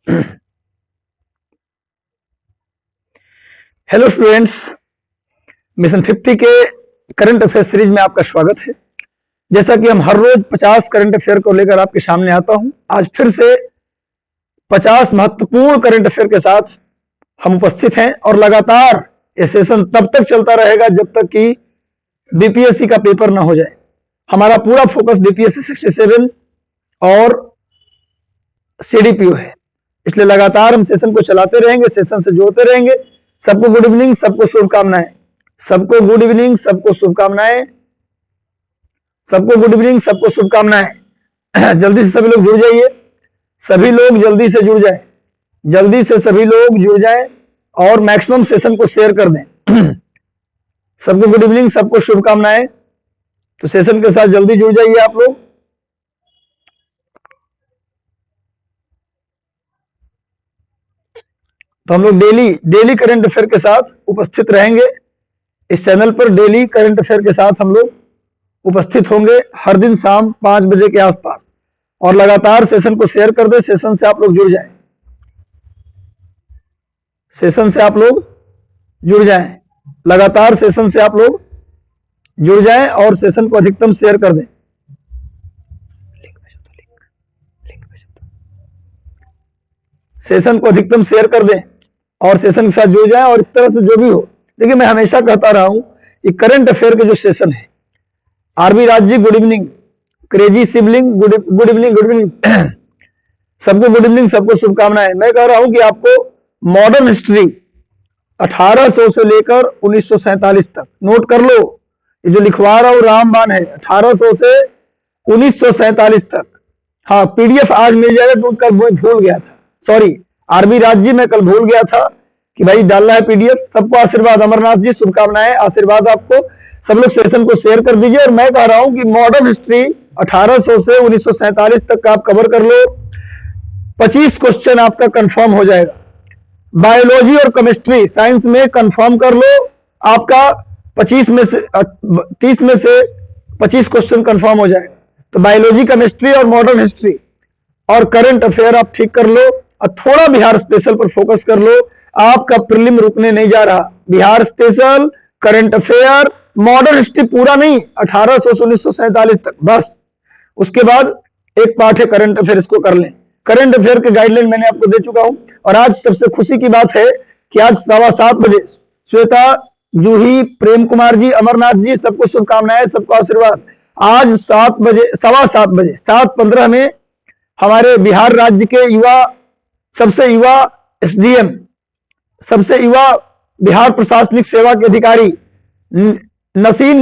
Hello students, mission 50 के current affair series में आपका स्वागत है। जैसा कि हम हर रोज 50 करंट अफेयर को लेकर आपके सामने आता हूं, आज फिर से 50 महत्वपूर्ण करंट अफेयर के साथ हम उपस्थित हैं और लगातार ये सेशन तब तक चलता रहेगा जब तक कि बीपीएससी का पेपर ना हो जाए। हमारा पूरा फोकस बीपीएससी 67 और सीडीपीओ है, इसलिए लगातार हम सेशन को चलाते रहेंगे, सेशन से जोड़ते रहेंगे। सबको गुड इवनिंग, सबको शुभकामनाएं, सबको गुड इवनिंग, सबको शुभकामनाएं, सबको गुड इवनिंग, सबको शुभकामनाएं। जल्दी से सभी लोग जुड़ जाइए, सभी लोग जल्दी से जुड़ जाएं, जल्दी से सभी लोग जुड़ जाएं और मैक्सिमम सेशन को शेयर कर दें। सबको गुड इवनिंग, सबको शुभकामनाएं। तो सेशन के साथ जल्दी जुड़ जाइए आप लोग। तो हम लोग डेली करंट अफेयर के साथ उपस्थित रहेंगे। इस चैनल पर डेली करंट अफेयर के साथ हम लोग उपस्थित होंगे हर दिन शाम 5 बजे के आसपास, और लगातार सेशन को शेयर कर दें। सेशन से आप लोग जुड़ जाएं, सेशन से आप लोग जुड़ जाएं, लगातार सेशन से आप लोग जुड़ जाएं और सेशन को अधिकतम शेयर कर दें। सेशन को अधिकतम शेयर कर दें और सेशन के साथ जुड़ जाएं। और इस तरह से जो भी हो, देखिए मैं हमेशा कहता रहा हूं कि करंट अफेयर के जो सेशन है, R B Raj ji good evening, crazy sibling good evening, good evening, सबको गुड इवनिंग, सबको शुभकामनाएं। मैं कह रहा हूं कि आपको मॉडर्न हिस्ट्री 1800 से लेकर 1947 तक नोट कर लो। ये जो लिखवा रहा हूं रामबाण है, 1800 से 1947 तक। हाँ, पीडीएफ आज मिल जाएगा, तो कल मैं भूल गया था, सॉरी आरबी राज जी, मैं कल भूल गया था कि भाई डालना है पीडीएफ। सबको आशीर्वाद, अमरनाथ जी शुभकामनाएं, आशीर्वाद आपको। सब लोग सेशन को शेयर कर दीजिए। और मैं कह रहा हूं कि मॉडर्न हिस्ट्री 1800 से 1947 तक का आप कवर कर लो, 25 क्वेश्चन आपका कंफर्म हो जाएगा। बायोलॉजी और केमिस्ट्री साइंस में कंफर्म कर लो, आपका 25 में से 30 में से 25 क्वेश्चन कंफर्म हो जाएगा। तो बायोलॉजी, केमिस्ट्री और मॉडर्न हिस्ट्री और करंट अफेयर आप ठीक कर लो, और थोड़ा बिहार स्पेशल पर फोकस कर लो। आपका प्रीलिम रुकने नहीं जा रहा। Bihar special, current affair, modern history पूरा नहीं, 1800 से 1947 तक बस। उसके बाद एक पार्ट है करंट अफेयर, इसको कर लें। करंट अफेयर के गाइडलाइन मैंने आपको दे चुका हूं। और आज सबसे खुशी की बात है कि आज 7:15 बजे श्वेता, जूही, प्रेम कुमार जी, अमरनाथ जी, सबको शुभकामनाएं, सबको आशीर्वाद। आज 7 बजे, 7:15 बजे, 7:15 में हमारे बिहार राज्य के सबसे युवा एसडीएम, सबसे युवा बिहार प्रशासनिक सेवा के अधिकारी नसीन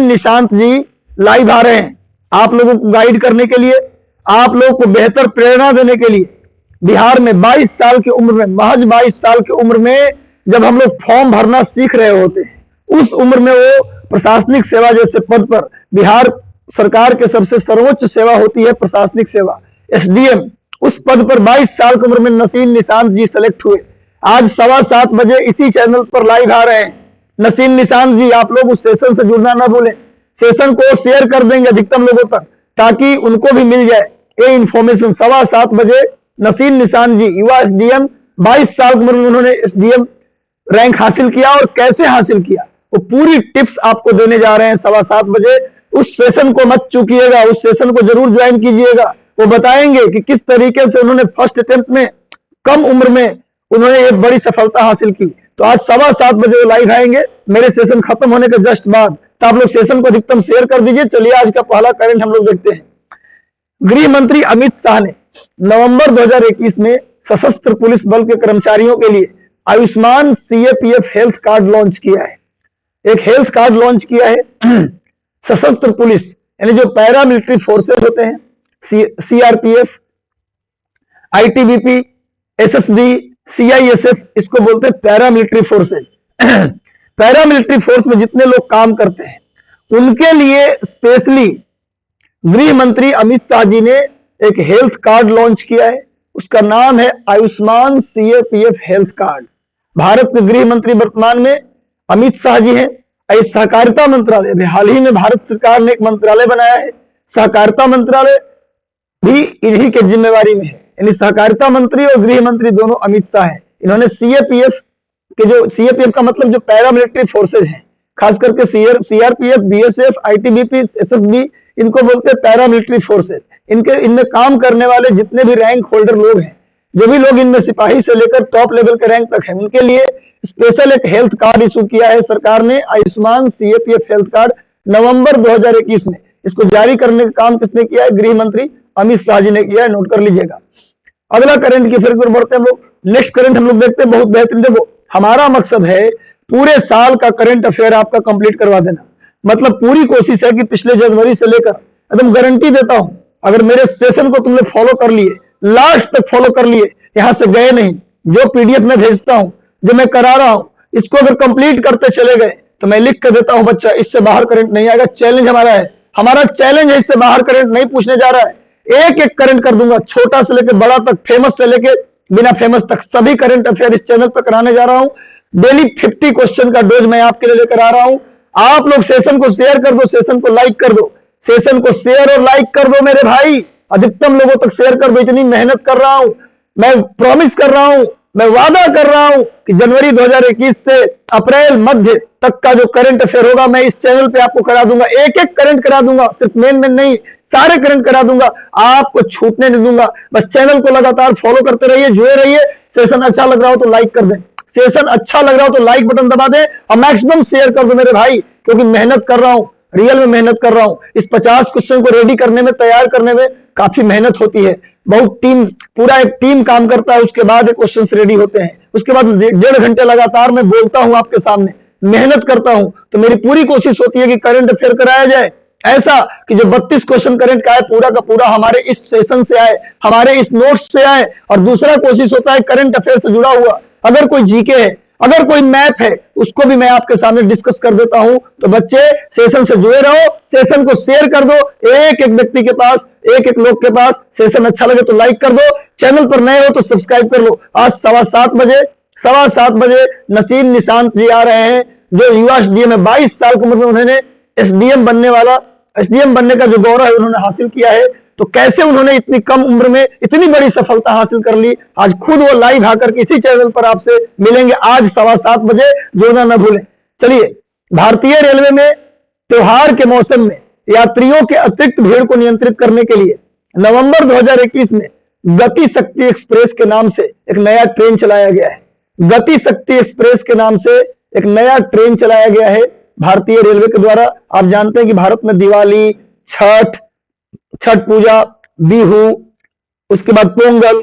निशांत जी लाइव आ रहे हैं, आप लोगों को गाइड करने के लिए, आप लोगों को बेहतर प्रेरणा देने के लिए। बिहार में 22 साल की उम्र में, महज 22 साल की उम्र में जब हम लोग फॉर्म भरना सीख रहे होते हैं, उस उम्र में वो प्रशासनिक सेवा जैसे पद पर, बिहार सरकार के सबसे सर्वोच्च सेवा होती है प्रशासनिक सेवा, एसडीएम, उस पद पर 22 साल की उम्र में नसीन निशांत जी सेलेक्ट हुए। आज 7:15 बजे इसी चैनल पर लाइव आ रहे हैं नसीन निशांत जी। आप लोग उस सेशन से जुड़ना ना भूलें, सेशन को शेयर कर देंगे अधिकतम लोगों तक, ताकि उनको भी मिल जाए ये इंफॉर्मेशन। 7:15 बजे नसीन निशांत जी, युवा एसडीएम, 22 साल की उम्र में उन्होंने एसडीएम रैंक हासिल किया, और कैसे हासिल किया वो पूरी टिप्स आपको देने जा रहे हैं 7:15 बजे। उस सेशन को मत चूकिएगा, उस सेशन को जरूर ज्वाइन कीजिएगा। वो बताएंगे कि किस तरीके से उन्होंने फर्स्ट अटेम्प्ट में, कम उम्र में उन्होंने एक बड़ी सफलता हासिल की। तो आज 7:15 बजे वो लाइव आएंगे मेरे सेशन खत्म होने के जस्ट बाद। तो आप लोग सेशन को अधिकतम शेयर कर दीजिए। चलिए आज का पहला करंट हम लोग देखते हैं। गृह मंत्री अमित शाह ने नवंबर 2021 में सशस्त्र पुलिस बल के कर्मचारियों के लिए Ayushman CAPF health card launch किया है। एक हेल्थ कार्ड लॉन्च किया है। सशस्त्र पुलिस यानी जो पैरामिलिट्री फोर्सेस होते हैं, सीआरपीएफ, आईटीबीपी, एसएसबी, सीआईएसएफ, इसको बोलते हैं पैरामिलिट्री फोर्सेस। पैरामिलिट्री फोर्स में जितने लोग काम करते हैं उनके लिए स्पेशली गृह मंत्री अमित शाह जी ने एक हेल्थ कार्ड लॉन्च किया है। उसका नाम है Ayushman CAPF health card. Bharat के गृह मंत्री वर्तमान में अमित शाह जी हैं। सहकारिता मंत्रालय अभी हाल ही में भारत सरकार ने एक मंत्रालय बनाया है, सहकारिता मंत्रालय भी इन्हीं के जिम्मेवारी में है। यानी सहकारिता मंत्री और गृह मंत्री दोनों अमित शाह हैं। इन्होंने सीएपीएफ के जो सीएपीएफ का मतलब जो पैरामिलिट्री फोर्सेज हैं, खास करके सीआरपीएफ, बीएसएफ, आईटीबीपी, एसएसबी, इनको बोलते हैं पैरामिलिट्री फोर्सेज। इनमें काम करने वाले जितने भी रैंक होल्डर लोग हैं, जो भी लोग इनमें सिपाही से लेकर टॉप लेवल के रैंक तक हैं, उनके लिए स्पेशल एक हेल्थ कार्ड इशू किया है सरकार ने, आयुष्मान सीएपीएफ हेल्थ कार्ड। नवंबर 2021 में इसको जारी करने का काम किसने किया है? गृह मंत्री अमित शाह जी ने किया है, नोट कर लीजिएगा। अगला करंट की फिर बढ़ते हैं हम लोग। नेक्स्ट करंट हम लोग देखते हैं, बहुत बेहतरीन। देखो, हमारा मकसद है पूरे साल का करंट अफेयर आपका कंप्लीट करवा देना। मतलब पूरी कोशिश है कि पिछले जनवरी से लेकर, एकदम गारंटी देता हूं, अगर मेरे सेशन को तुमने फॉलो कर लिए, लास्ट तक फॉलो कर लिए, यहां से गए नहीं, जो पीडीएफ में भेजता हूं, जो मैं करा रहा हूं, इसको अगर कंप्लीट करते चले गए तो मैं लिख कर देता हूं, बच्चा इससे बाहर करंट नहीं आएगा। चैलेंज हमारा है, हमारा चैलेंज है, इससे बाहर करंट नहीं पूछने जा रहा है। एक एक करंट कर दूंगा, छोटा से लेकर बड़ा तक, फेमस से लेकर बिना फेमस तक, सभी करंट अफेयर इस चैनल पर कराने जा रहा हूं। डेली 50 क्वेश्चन का डोज मैं आपके लिए लेकर आ रहा हूं। आप लोग सेशन को शेयर कर दो, सेशन को लाइक कर दो, सेशन को शेयर और लाइक कर दो मेरे भाई, अधिकतम लोगों तक शेयर कर दो। इतनी मेहनत कर रहा हूं, मैं प्रॉमिस कर रहा हूं, मैं वादा कर रहा हूं कि जनवरी 2021 से अप्रैल मध्य तक का जो करंट अफेयर होगा, मैं इस चैनल पे आपको करा दूंगा। एक एक करंट करा दूंगा, सिर्फ मेन नहीं, सारे करंट करा दूंगा, आपको छूटने नहीं दूंगा। बस चैनल को लगातार फॉलो करते रहिए, जुड़े रहिए। सेशन अच्छा लग रहा हो तो लाइक कर दें, सेशन अच्छा लग रहा हो तो लाइक बटन दबा दें और मैक्सिमम शेयर कर दो मेरे भाई, क्योंकि मेहनत कर रहा हूं, रियल में मेहनत कर रहा हूं। इस 50 क्वेश्चन को रेडी करने में, तैयार करने में काफी मेहनत होती है। बहुत पूरा एक टीम काम करता है, उसके बाद एक क्वेश्चन रेडी होते हैं। उसके बाद 1.5 घंटे लगातार मैं बोलता हूं आपके सामने, मेहनत करता हूं। तो मेरी पूरी कोशिश होती है कि करंट अफेयर कराया जाए ऐसा कि जो 32 क्वेश्चन करंट का है, पूरा का पूरा हमारे इस सेशन से आए, हमारे इस नोट्स से आए। और दूसरा कोशिश होता है करंट अफेयर से जुड़ा हुआ, अगर कोई जीके है, अगर कोई मैथ है, उसको भी मैं आपके सामने डिस्कस कर देता हूं। तो बच्चे सेशन से जुड़े रहो, सेशन को शेयर कर दो, एक एक व्यक्ति के पास, एक एक लोग के पास। सेशन अच्छा लगे तो लाइक कर दो, चैनल पर नए हो तो सब्सक्राइब कर लो। आज 7:15 बजे नसीम निशांत जी आ रहे हैं, जो युवा एसडीएम है। 22 साल की उम्र में उन्होंने एसडीएम बनने का जो गौरव है उन्होंने हासिल किया है। तो कैसे उन्होंने इतनी कम उम्र में इतनी बड़ी सफलता हासिल कर ली, आज खुद वो लाइव आकर इसी चैनल पर आपसे मिलेंगे आज 7:15 बजे, जुड़ना न भूलें। चलिए, भारतीय रेलवे में त्योहार के मौसम में यात्रियों के अतिरिक्त भीड़ को नियंत्रित करने के लिए नवंबर 2021 में गति शक्ति एक्सप्रेस के नाम से एक नया ट्रेन चलाया गया है। गति शक्ति एक्सप्रेस के नाम से एक नया ट्रेन चलाया गया है भारतीय रेलवे के द्वारा। आप जानते हैं कि भारत में दिवाली, छठ पूजा, बिहू, उसके बाद पोंगल,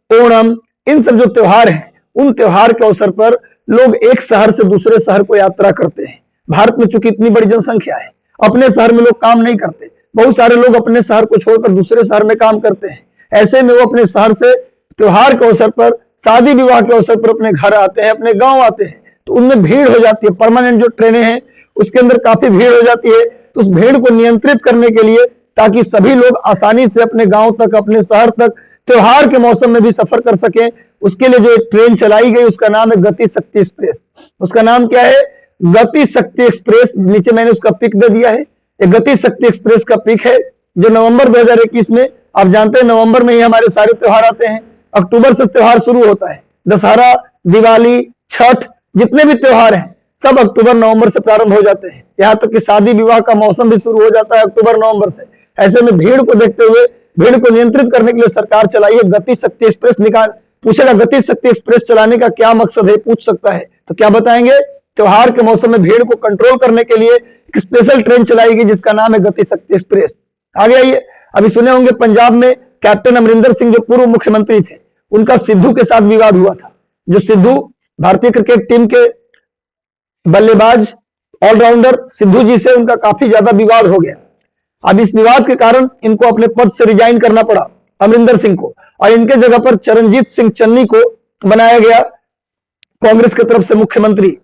ओणम, इन सब जो त्योहार हैं, उन त्योहार के अवसर पर लोग एक शहर से दूसरे शहर को यात्रा करते हैं। भारत में चूंकि इतनी बड़ी जनसंख्या है, अपने शहर में लोग काम नहीं करते, बहुत सारे लोग अपने शहर को छोड़कर दूसरे शहर में काम करते हैं। ऐसे में वो अपने शहर से त्योहार के अवसर पर, शादी विवाह के अवसर पर अपने घर आते हैं, अपने गांव आते हैं। तो उनमें भीड़ हो जाती है, परमानेंट जो ट्रेनें हैं उसके अंदर काफी भीड़ हो जाती है। तो उस भीड़ को नियंत्रित करने के लिए, ताकि सभी लोग आसानी से अपने गांव तक, अपने शहर तक त्योहार के मौसम में भी सफर कर सकें, उसके लिए जो एक ट्रेन चलाई गई उसका नाम है गति शक्ति एक्सप्रेस। उसका नाम क्या है? गति शक्ति एक्सप्रेस। नीचे मैंने उसका पिक दे दिया है, ये गति शक्ति एक्सप्रेस का पिक है, जो नवंबर 2021 में, आप जानते हैं नवंबर में ही हमारे सारे त्योहार आते हैं। अक्टूबर से त्योहार शुरू होता है, दशहरा, दिवाली, छठ, जितने भी त्योहार हैं सब अक्टूबर नवंबर से प्रारंभ हो जाते हैं। यहां तक कि शादी विवाह का मौसम भी शुरू हो जाता है अक्टूबर नवंबर से। ऐसे में भीड़ को देखते हुए, भीड़ को नियंत्रित करने के लिए सरकार चलाई है गति शक्ति एक्सप्रेस। पूछेगा गति शक्ति एक्सप्रेस चलाने का क्या मकसद है, पूछ सकता है, तो क्या बताएंगे? त्योहार के मौसम में भीड़ को कंट्रोल करने के लिए एक स्पेशल ट्रेन चलाई गई जिसका नाम है गति शक्ति एक्सप्रेस। आगे आइए, अभी सुने होंगे पंजाब में कैप्टन अमरिंदर सिंह जो पूर्व मुख्यमंत्री थे, उनका सिद्धू के साथ विवाद हुआ था। जो सिद्धू, भारतीय क्रिकेट टीम के बल्लेबाज, ऑलराउंडर सिद्धू जी से उनका काफी ज्यादा विवाद हो गया। अब इस विवाद के कारण इनको अपने पद से रिजाइन करना पड़ा, अमरिंदर सिंह को, और इनके जगह पर चरणजीत सिंह चन्नी को बनाया गया कांग्रेस की तरफ से मुख्यमंत्री,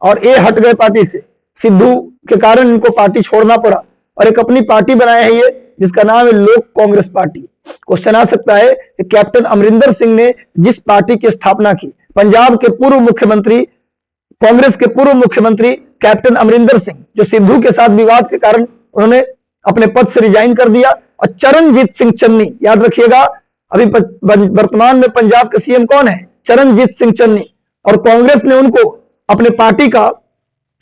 और ये हट गए पार्टी से। सिद्धू के कारण इनको पार्टी छोड़ना पड़ा और एक अपनी पार्टी बनाया है ये, जिसका नाम है लोक कांग्रेस पार्टी। क्वेश्चन आ सकता है कि कैप्टन अमरिंदर सिंह ने जिस पार्टी की स्थापना की, पंजाब के पूर्व मुख्यमंत्री, कांग्रेस के पूर्व मुख्यमंत्री कैप्टन अमरिंदर सिंह, जो सिद्धू के साथ विवाद के कारण उन्होंने अपने पद से रिजाइन कर दिया, और चरणजीत सिंह चन्नी, याद रखिएगा, अभी वर्तमान में पंजाब के सीएम कौन है? चरणजीत सिंह चन्नी, और कांग्रेस ने उनको अपने पार्टी का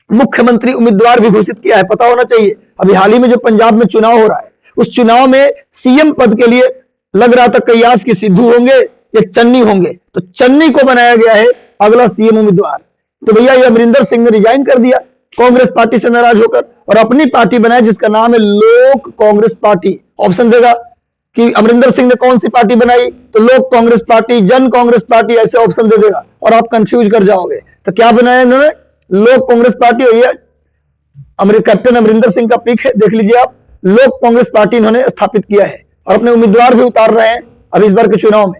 मुख्यमंत्री उम्मीदवार भी घोषित किया है। पता होना चाहिए, अभी हाल ही में जो पंजाब में चुनाव हो रहा है, उस चुनाव में सीएम पद के लिए लग रहा था कयास की सिद्धू होंगे या चन्नी होंगे, तो चन्नी को बनाया गया है अगला सीएम उम्मीदवार। तो भैया ये अमरिंदर सिंह ने रिजाइन कर दिया कांग्रेस पार्टी से नाराज होकर, और अपनी पार्टी बनाया जिसका नाम है लोक कांग्रेस पार्टी। ऑप्शन देगा कि अमरिंदर सिंह ने कौन सी पार्टी बनाई, तो लोक कांग्रेस पार्टी, जन कांग्रेस पार्टी, ऐसे ऑप्शन दे देगा और आप कंफ्यूज कर जाओगे। तो क्या बनाया इन्होंने? लोक कांग्रेस पार्टी। हुई है कैप्टन अमरिंदर सिंह का पिक है, देख लीजिए आप। लोक कांग्रेस पार्टी इन्होंने स्थापित किया है और अपने उम्मीदवार भी उतार रहे हैं अभी इस बार के चुनाव में।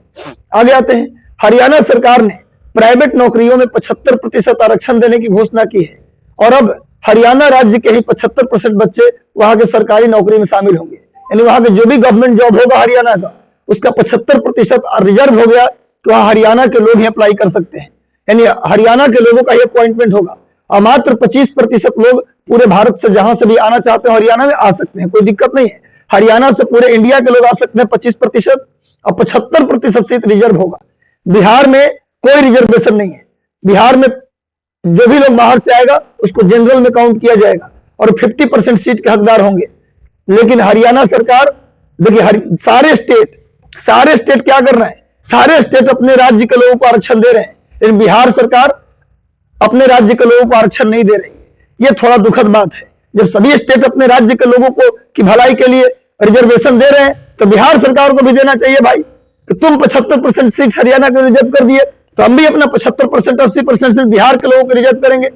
आगे आते हैं, हरियाणा सरकार ने प्राइवेट नौकरियों में 75% आरक्षण देने की घोषणा की है, और अब हरियाणा राज्य के ही 75% बच्चे वहां के सरकारी नौकरी में शामिल होंगे। यानी वहां के जो भी गवर्नमेंट जॉब होगा हरियाणा का, उसका 75% रिजर्व हो गया, तो वहां हरियाणा के लोग ही अप्लाई कर सकते हैं। यानी हरियाणा के लोगों का ही अपॉइंटमेंट होगा, और मात्र 25% लोग पूरे भारत से जहां से भी आना चाहते हैं हरियाणा में आ सकते हैं, कोई दिक्कत नहीं है। हरियाणा से पूरे इंडिया के लोग आ सकते हैं 25%, और 75% सीट रिजर्व होगा। बिहार में कोई रिजर्वेशन नहीं है। बिहार में जो भी लोग बाहर से आएगा उसको जनरल में काउंट किया जाएगा और 50% सीट के हकदार होंगे। लेकिन हरियाणा सरकार, देखिए सारे स्टेट क्या कर रहे हैं? सारे स्टेट अपने राज्य के लोगों को आरक्षण दे रहे हैं, लेकिन बिहार सरकार अपने राज्य के लोगों को आरक्षण नहीं दे रही है। ये थोड़ा दुखद बात है। जब सभी स्टेट अपने राज्य के लोगों को की भलाई के लिए रिजर्वेशन दे रहे हैं, तो बिहार सरकार को भी देना चाहिए भाई, कि तुम 75% सीट हरियाणा को रिजर्व कर दिए, तो हम भी अपना 75% 80% सीट बिहार के लोगों को रिजर्व करेंगे।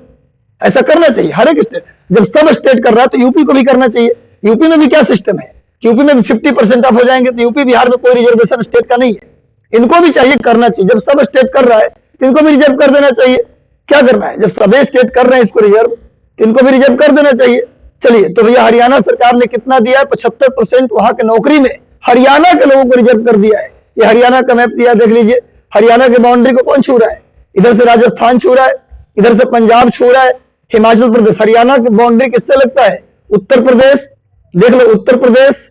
ऐसा करना चाहिए हर एक स्टेट। जब सब स्टेट कर रहा है तो यूपी को भी करना चाहिए। यूपी में भी क्या सिस्टम है, यूपी में भी 50% ऑफ हो जाएंगे, तो यूपी बिहार में कोई रिजर्वेशन स्टेट का नहीं है। इनको भी चाहिए करना चाहिए। जब सब स्टेट कर रहा है तो इनको भी रिजर्व कर देना चाहिए। क्या करना है, जब सभी स्टेट कर रहे हैं इसको रिजर्व, तो इनको भी रिजर्व कर देना चाहिए। चलिए, तो भैया हरियाणा सरकार ने कितना दिया है? 75% वहां के नौकरी में हरियाणा के लोगों को रिजर्व कर दिया है। ये हरियाणा का मैप दिया, देख लीजिए। हरियाणा के बाउंड्री को कौन छू रहा है? इधर से राजस्थान छू रहा है, इधर से पंजाब छू रहा है, हिमाचल प्रदेश। हरियाणा की बाउंड्री किससे लगता है? उत्तर प्रदेश, देख लो उत्तर प्रदेश,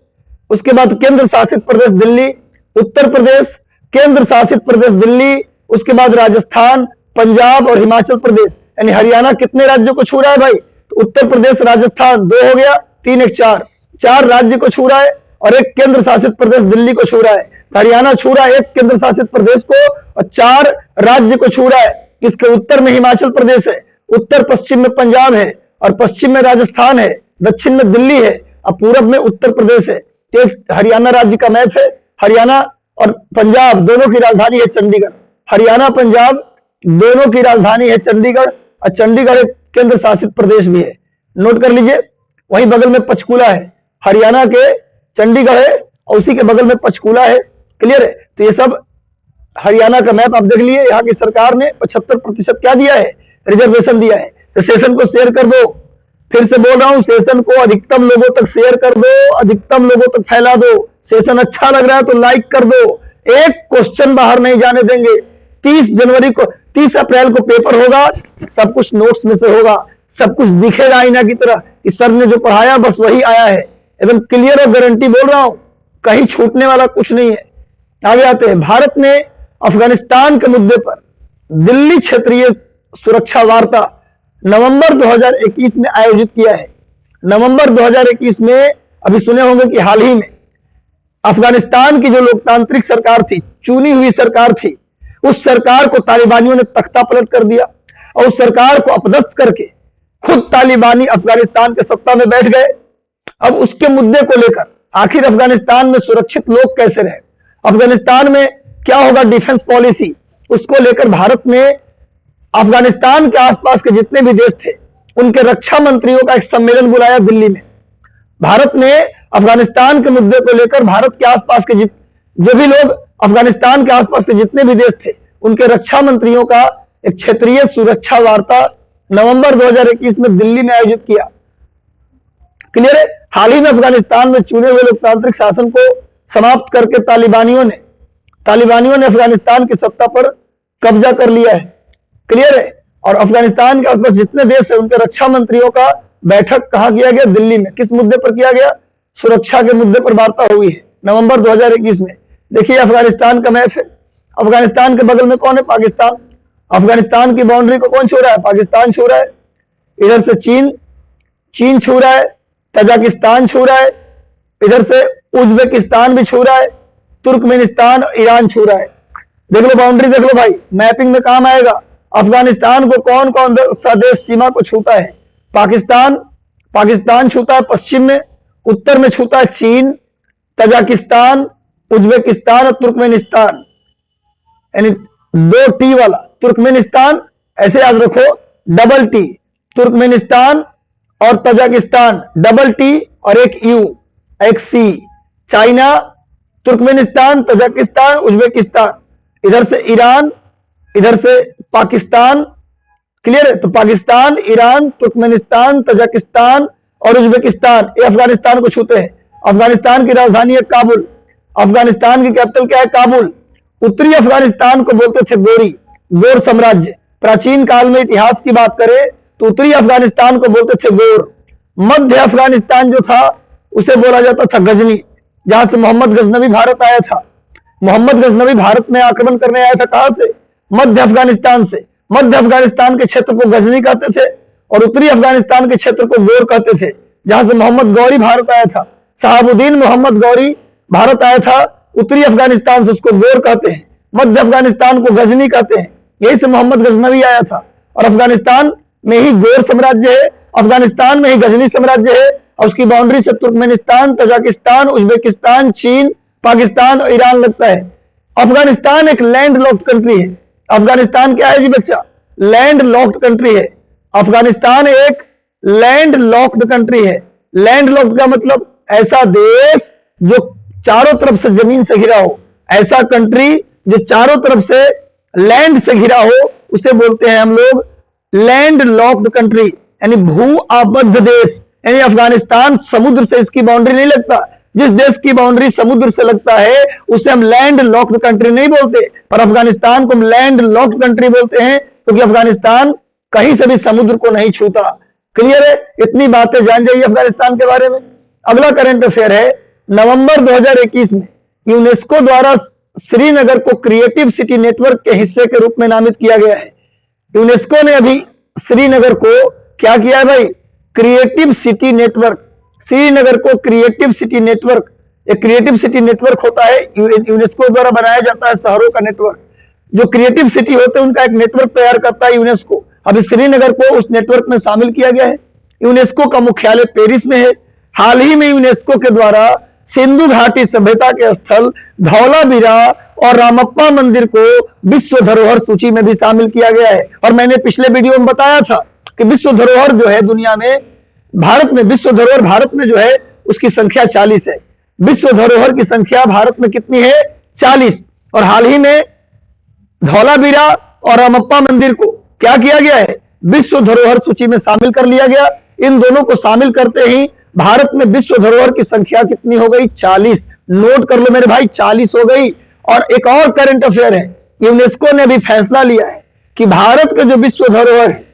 उसके बाद केंद्र शासित प्रदेश दिल्ली, उत्तर प्रदेश, केंद्र शासित प्रदेश दिल्ली, उसके बाद राजस्थान, पंजाब और हिमाचल प्रदेश। यानी हरियाणा कितने राज्यों को छू रहा है भाई? तो उत्तर प्रदेश, राजस्थान 2 हो गया, 3 1 4 राज्य को छू रहा है, और एक केंद्र शासित प्रदेश दिल्ली को छू रहा है। हरियाणा छू रहा है एक केंद्र शासित प्रदेश को और 4 राज्य को छू रहा है। इसके उत्तर में हिमाचल प्रदेश है, उत्तर पश्चिम में पंजाब है, और पश्चिम में राजस्थान है, दक्षिण में दिल्ली है, और पूरब में उत्तर प्रदेश है। तो हरियाणा राज्य का मैप है। हरियाणा और पंजाब दोनों की राजधानी है चंडीगढ़। हरियाणा पंजाब दोनों की राजधानी है चंडीगढ़, और चंडीगढ़ एक केंद्र शासित प्रदेश भी है। नोट कर लीजिए। वहीं बगल में पंचकूला है, हरियाणा के चंडीगढ़ है और उसी के बगल में पंचकूला है। क्लियर है? तो ये सब हरियाणा का मैप आप देख लिए। यहाँ की सरकार ने 75% क्या दिया है? रिजर्वेशन दिया है। तो सेशन को शेयर कर दो, फिर से बोल रहा हूं, सेशन को अधिकतम लोगों तक शेयर कर दो, अधिकतम लोगों तक फैला दो। सेशन अच्छा लग रहा है तो लाइक कर दो। एक क्वेश्चन बाहर नहीं जाने देंगे। 30 अप्रैल को पेपर होगा, सब कुछ नोट्स में से होगा, सब कुछ दिखेगा आईना की तरह कि सर ने जो पढ़ाया बस वही आया है। एकदम क्लियर और गारंटी बोल रहा हूं, कहीं छूटने वाला कुछ नहीं है। आगे आते हैं। भारत ने अफगानिस्तान के मुद्दे पर दिल्ली क्षेत्रीय सुरक्षा वार्ता नवंबर 2021 में आयोजित किया है। नवंबर 2021 में, अभी सुने होंगे कि हाल ही में अफगानिस्तान की जो लोकतांत्रिक सरकार थी, चुनी हुई सरकार थी, उस सरकार को तालिबानियों ने तख्ता पलट कर दिया, और उस सरकार को अपदस्थ करके खुद तालिबानी अफगानिस्तान के सत्ता में बैठ गए। अब उसके मुद्दे को लेकर आखिर अफगानिस्तान में सुरक्षित लोग कैसे रहे, अफगानिस्तान में क्या होगा डिफेंस पॉलिसी, उसको लेकर भारत ने अफगानिस्तान के आसपास के जितने भी देश थे उनके रक्षा मंत्रियों का एक सम्मेलन बुलाया दिल्ली में। भारत ने अफगानिस्तान के मुद्दे को लेकर भारत के आसपास के जो भी लोग अफगानिस्तान के आसपास के जितने भी देश थे उनके रक्षा मंत्रियों का एक क्षेत्रीय सुरक्षा वार्ता नवंबर 2021 में दिल्ली में आयोजित किया। क्लियर है? हाल ही में अफगानिस्तान में चुने हुए लोकतांत्रिक शासन को समाप्त करके तालिबानियों ने अफगानिस्तान की सत्ता पर कब्जा कर लिया है। क्लियर है? और अफगानिस्तान के आसपास जितने देश है उनके रक्षा मंत्रियों का बैठक कहां किया गया? दिल्ली में। किस मुद्दे पर किया गया? सुरक्षा के मुद्दे पर वार्ता हुई है नवंबर 2021 में। देखिए अफगानिस्तान का मैप है, अफगानिस्तान के बगल में कौन है? पाकिस्तान। अफगानिस्तान की बाउंड्री को कौन छू रहा है? पाकिस्तान छू रहा है। इधर से चीन, चीन छू रहा है, तजाकिस्तान छू रहा है, इधर से उज्बेकिस्तान भी छू रहा है, तुर्कमेनिस्तान, ईरान छू रहा है। देख लो बाउंड्री, देख लो भाई, मैपिंग में काम आएगा। अफगानिस्तान को कौन कौन सा देश सीमा को छूता है? पाकिस्तान, पाकिस्तान छूता है पश्चिम में, उत्तर में छूता है चीन, तजाकिस्तान, उज्बेकिस्तान और तुर्कमेनिस्तान, यानी 2T वाला तुर्कमेनिस्तान, ऐसे याद रखो, डबल टी, तुर्कमेनिस्तान और तजाकिस्तान डबल टी और एक यू, एक सी, चाइना, तुर्कमेनिस्तान, तजाकिस्तान, उज्बेकिस्तान, इधर से ईरान, इधर से पाकिस्तान। क्लियर है? तो पाकिस्तान, ईरान, तुर्कमेनिस्तान, तजाकिस्तान और उज्बेकिस्तान ये अफगानिस्तान को छूते हैं। अफगानिस्तान की राजधानी है काबुल, अफगानिस्तान की कैपिटल क्या है? काबुल। उत्तरी अफगानिस्तान को बोलते थे गोरी, गोर साम्राज्य। प्राचीन काल में इतिहास की बात करें तो उत्तरी अफगानिस्तान को बोलते थे गोर। मध्य अफगानिस्तान जो था उसे बोला जाता था गजनी, जहां से मोहम्मद गजनवी भारत आया था। मोहम्मद गजनवी भारत में आक्रमण करने आया था, कहां से? मध्य अफगानिस्तान से। मध्य अफगानिस्तान के क्षेत्र को गजनी कहते थे और उत्तरी अफगानिस्तान के क्षेत्र को गोर कहते थे, जहां से मोहम्मद गौरी भारत आया था। शहाबुद्दीन मोहम्मद गौरी भारत आया था, उत्तरी अफगानिस्तान से उसको गोर कहते हैं, मध्य अफगानिस्तान को गजनी कहते हैं। यही से मोहम्मद गजनवी आया था। और अफगानिस्तान में ही गोर साम्राज्य है, अफगानिस्तान में ही गजनी साम्राज्य है, और उसकी बाउंड्री से तुर्कमेनिस्तान, तजाकिस्तान, उज्बेकिस्तान, चीन, पाकिस्तान और ईरान लगता है। अफगानिस्तान एक लैंड लॉक्ड कंट्री है। अफगानिस्तान क्या है जी बच्चा? लैंड लॉक्ड कंट्री है। अफगानिस्तान एक लैंड लॉक्ड कंट्री है। लैंड लॉक्ड का मतलब ऐसा देश जो चारों तरफ से जमीन से घिरा हो, ऐसा कंट्री जो चारों तरफ से लैंड से घिरा हो, उसे बोलते हैं हम लोग लैंड लॉक्ड कंट्री, यानी भू आबद्ध देश। यानी अफगानिस्तान समुद्र से इसकी बाउंड्री नहीं लगता। जिस देश की बाउंड्री समुद्र से लगता है उसे हम लैंड लॉक्ड कंट्री नहीं बोलते, पर अफगानिस्तान को हम लैंड लॉक्ड कंट्री बोलते हैं, क्योंकि अफगानिस्तान कहीं से भी समुद्र को नहीं छूता। क्लियर है? इतनी बातें जान जाइए अफगानिस्तान के बारे में। अगला करंट अफेयर है, नवंबर 2021 में यूनेस्को द्वारा श्रीनगर को क्रिएटिव सिटी नेटवर्क के हिस्से के रूप में नामित किया गया है। यूनेस्को ने अभी श्रीनगर को क्या किया है भाई? Creative city network. श्रीनगर को क्रिएटिव सिटी नेटवर्क, एक क्रिएटिव सिटी नेटवर्क होता है, यूनेस्को द्वारा बनाया जाता है शहरों का नेटवर्क। जो क्रिएटिव सिटी होते हैं उनका एक नेटवर्क तैयार करता है यूनेस्को। अभी श्रीनगर को उस नेटवर्क में शामिल किया गया है। यूनेस्को का मुख्यालय पेरिस में है। हाल ही में यूनेस्को के द्वारा सिंधु घाटी सभ्यता के स्थल धौलावीरा और रामप्पा मंदिर को विश्व धरोहर सूची में भी शामिल किया गया है। और मैंने पिछले वीडियो में बताया था कि विश्व धरोहर जो है दुनिया में, भारत में विश्व धरोहर भारत में जो है उसकी संख्या 40 है। विश्व धरोहर की संख्या भारत में कितनी है? 40। और हाल ही में धौलावीरा और रामप्पा मंदिर को क्या किया गया है? विश्व धरोहर सूची में शामिल कर लिया गया। इन दोनों को शामिल करते ही भारत में विश्व धरोहर की संख्या कितनी हो गई? 40। नोट कर लो मेरे भाई, 40 हो गई। और एक और करंट अफेयर है, यूनेस्को ने अभी फैसला लिया है कि भारत के जो विश्व धरोहर है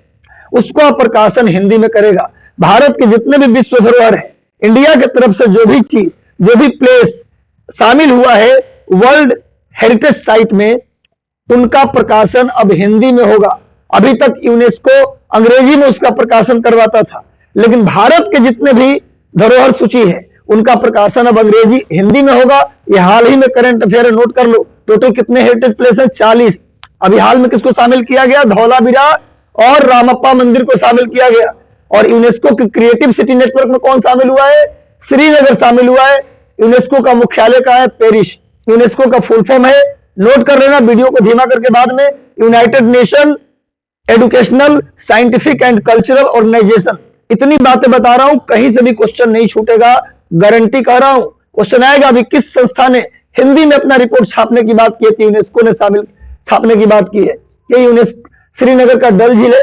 उसका प्रकाशन हिंदी में करेगा। भारत के जितने भी विश्व धरोहर है, इंडिया की तरफ से जो भी चीज, जो भी प्लेस शामिल हुआ है वर्ल्ड हेरिटेज साइट में, उनका प्रकाशन अब हिंदी में होगा। अभी तक यूनेस्को अंग्रेजी में उसका प्रकाशन करवाता था, लेकिन भारत के जितने भी धरोहर सूची है उनका प्रकाशन अब अंग्रेजी हिंदी में होगा। ये हाल ही में करंट अफेयर नोट कर लो। टोटल कितने हेरिटेज प्लेस है? 40। अभी हाल में किसको शामिल किया गया? धौलावीरा और रामप्पा मंदिर को शामिल किया गया। और यूनेस्को के क्रिएटिव सिटी नेटवर्क में कौन शामिल हुआ है? श्रीनगर शामिल हुआ है। यूनेस्को का मुख्यालय कहां है? पेरिस। यूनेस्को का फुल फॉर्म है, नोट कर लेना वीडियो को धीमा करके बाद में, united nation educational, scientific and cultural organization. इतनी बातें बता रहा हूं, कहीं से भी क्वेश्चन नहीं छूटेगा, गारंटी कह रहा हूं। क्वेश्चन आएगा अभी किस संस्था ने हिंदी में अपना रिपोर्ट छापने की बात की थी, यूनेस्को ने शामिल छापने की बात की है। ये यूनेस्को श्रीनगर का डल झील है।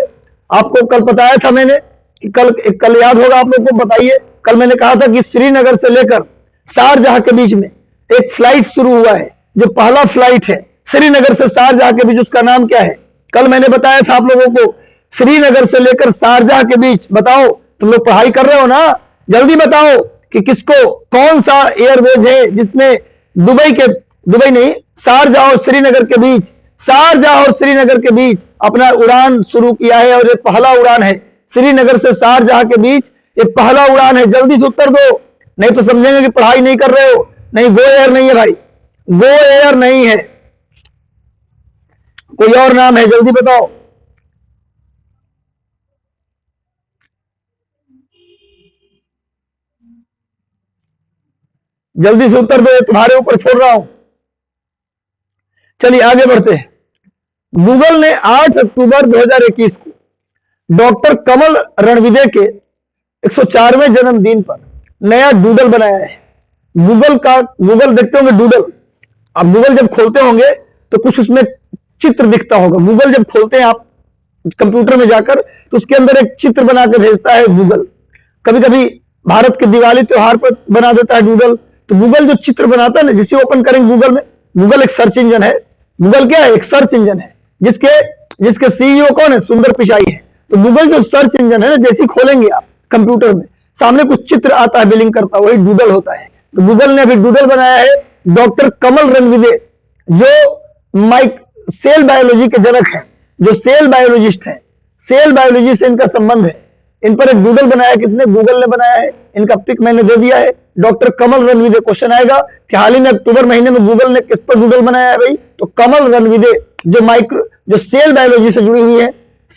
आपको कल बताया था मैंने कि कल याद होगा आप लोग को, बताइए। कल मैंने कहा था कि श्रीनगर से लेकर शारजाह के बीच में एक फ्लाइट शुरू हुआ है, जो पहला फ्लाइट है श्रीनगर से शारजाह के बीच, उसका नाम क्या है? कल मैंने बताया था आप लोगों को, श्रीनगर से लेकर शारजाह के बीच। बताओ, तुम लोग पढ़ाई कर रहे हो ना, जल्दी बताओ कि किसको, कौन सा एयरवेज है जिसने दुबई के दुबई नहीं, शारजाह और श्रीनगर के बीच, शारजाह और श्रीनगर के बीच अपना उड़ान शुरू किया है और ये पहला उड़ान है श्रीनगर से शारजाह के बीच, ये पहला उड़ान है। जल्दी से उत्तर दो, नहीं तो समझेंगे कि पढ़ाई नहीं कर रहे हो। नहीं, गो एयर नहीं है भाई, गो एयर नहीं है, कोई और नाम है, जल्दी बताओ। जल्दी से उत्तर दो, तुम्हारे ऊपर छोड़ रहा हूं। चलिए आगे बढ़ते हैं। गूगल ने 8 अक्टूबर 2021 को डॉक्टर कमल रणविदे के 104वें जन्मदिन पर नया डूडल बनाया है। गूगल देखते होंगे डूडल, आप गूगल जब खोलते होंगे तो कुछ उसमें चित्र दिखता होगा। गूगल जब खोलते हैं आप कंप्यूटर में जाकर तो उसके अंदर एक चित्र बना के भेजता है गूगल। कभी कभी भारत के दिवाली त्योहार पर बना देता है डूडल। तो गूगल जो चित्र बनाता है ना, जिसे ओपन करेंगे गूगल में, गूगल एक सर्च इंजन है। गूगल क्या है? एक सर्च इंजन है, जिसके सीईओ कौन है? सुंदर पिचाई है। तो गूगल जो सर्च इंजन है ना, जैसे खोलेंगे आप कंप्यूटर में, सामने कुछ चित्र आता है बिलिंग करता, वही डूडल होता है। तो गूगल ने अभी डूडल बनाया है डॉक्टर कमल रणविदे, जो सेल बायोलॉजी के जनक हैं, जो सेल बायोलॉजिस्ट हैं, सेल बायोलॉजी से इनका संबंध है। इन पर एक डूडल बनाया, किसने? गूगल ने बनाया है। इनका पिक मैंने दे दिया है, डॉक्टर कमल रणविदे। क्वेश्चन आएगा कि हाल ही में अक्टूबर महीने में गूगल ने किस पर डूडल बनाया है भाई? तो कमल रणविदे, जो सेल बायोलॉजी से जुड़ी हुई है,